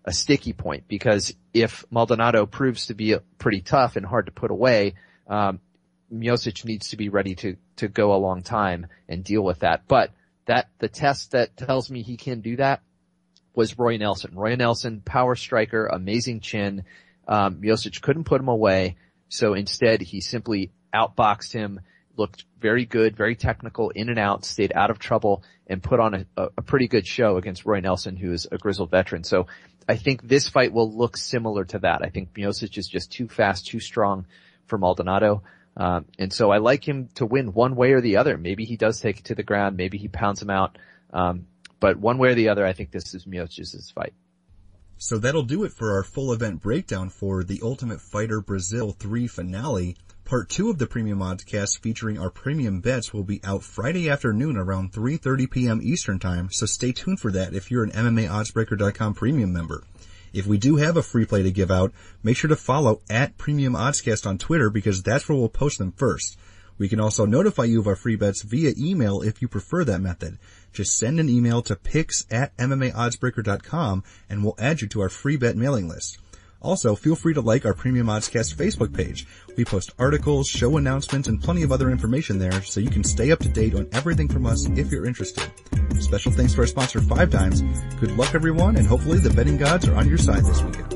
a sticky point, because if Maldonado proves to be pretty tough and hard to put away, Miocic needs to be ready to go a long time and deal with that. But the test that tells me he can do that was Roy Nelson. Roy Nelson, power striker, amazing chin. Miocic couldn't put him away. So instead he simply outboxed him, looked very good, very technical, in and out, stayed out of trouble, and put on a pretty good show against Roy Nelson, who is a grizzled veteran. So I think this fight will look similar to that. I think Miocic is just too fast, too strong for Maldonado. And so I like him to win one way or the other. Maybe he does take it to the ground. Maybe he pounds him out. But one way or the other, I think this is Miocic's fight. So that'll do it for our full event breakdown for the Ultimate Fighter Brazil 3 finale. Part 2 of the Premium Oddscast featuring our premium bets will be out Friday afternoon around 3:30 p.m. Eastern Time, so stay tuned for that if you're an MMAOddsbreaker.com premium member. If we do have a free play to give out, make sure to follow @Premium Oddscast on Twitter, because that's where we'll post them first. We can also notify you of our free bets via email if you prefer that method. Just send an email to picks@MMAOddsbreaker.com and we'll add you to our free bet mailing list. Also, feel free to like our Premium Oddscast Facebook page. We post articles, show announcements, and plenty of other information there, so you can stay up to date on everything from us if you're interested. Special thanks to our sponsor, 5 Dimes. Good luck, everyone, and hopefully the betting gods are on your side this weekend.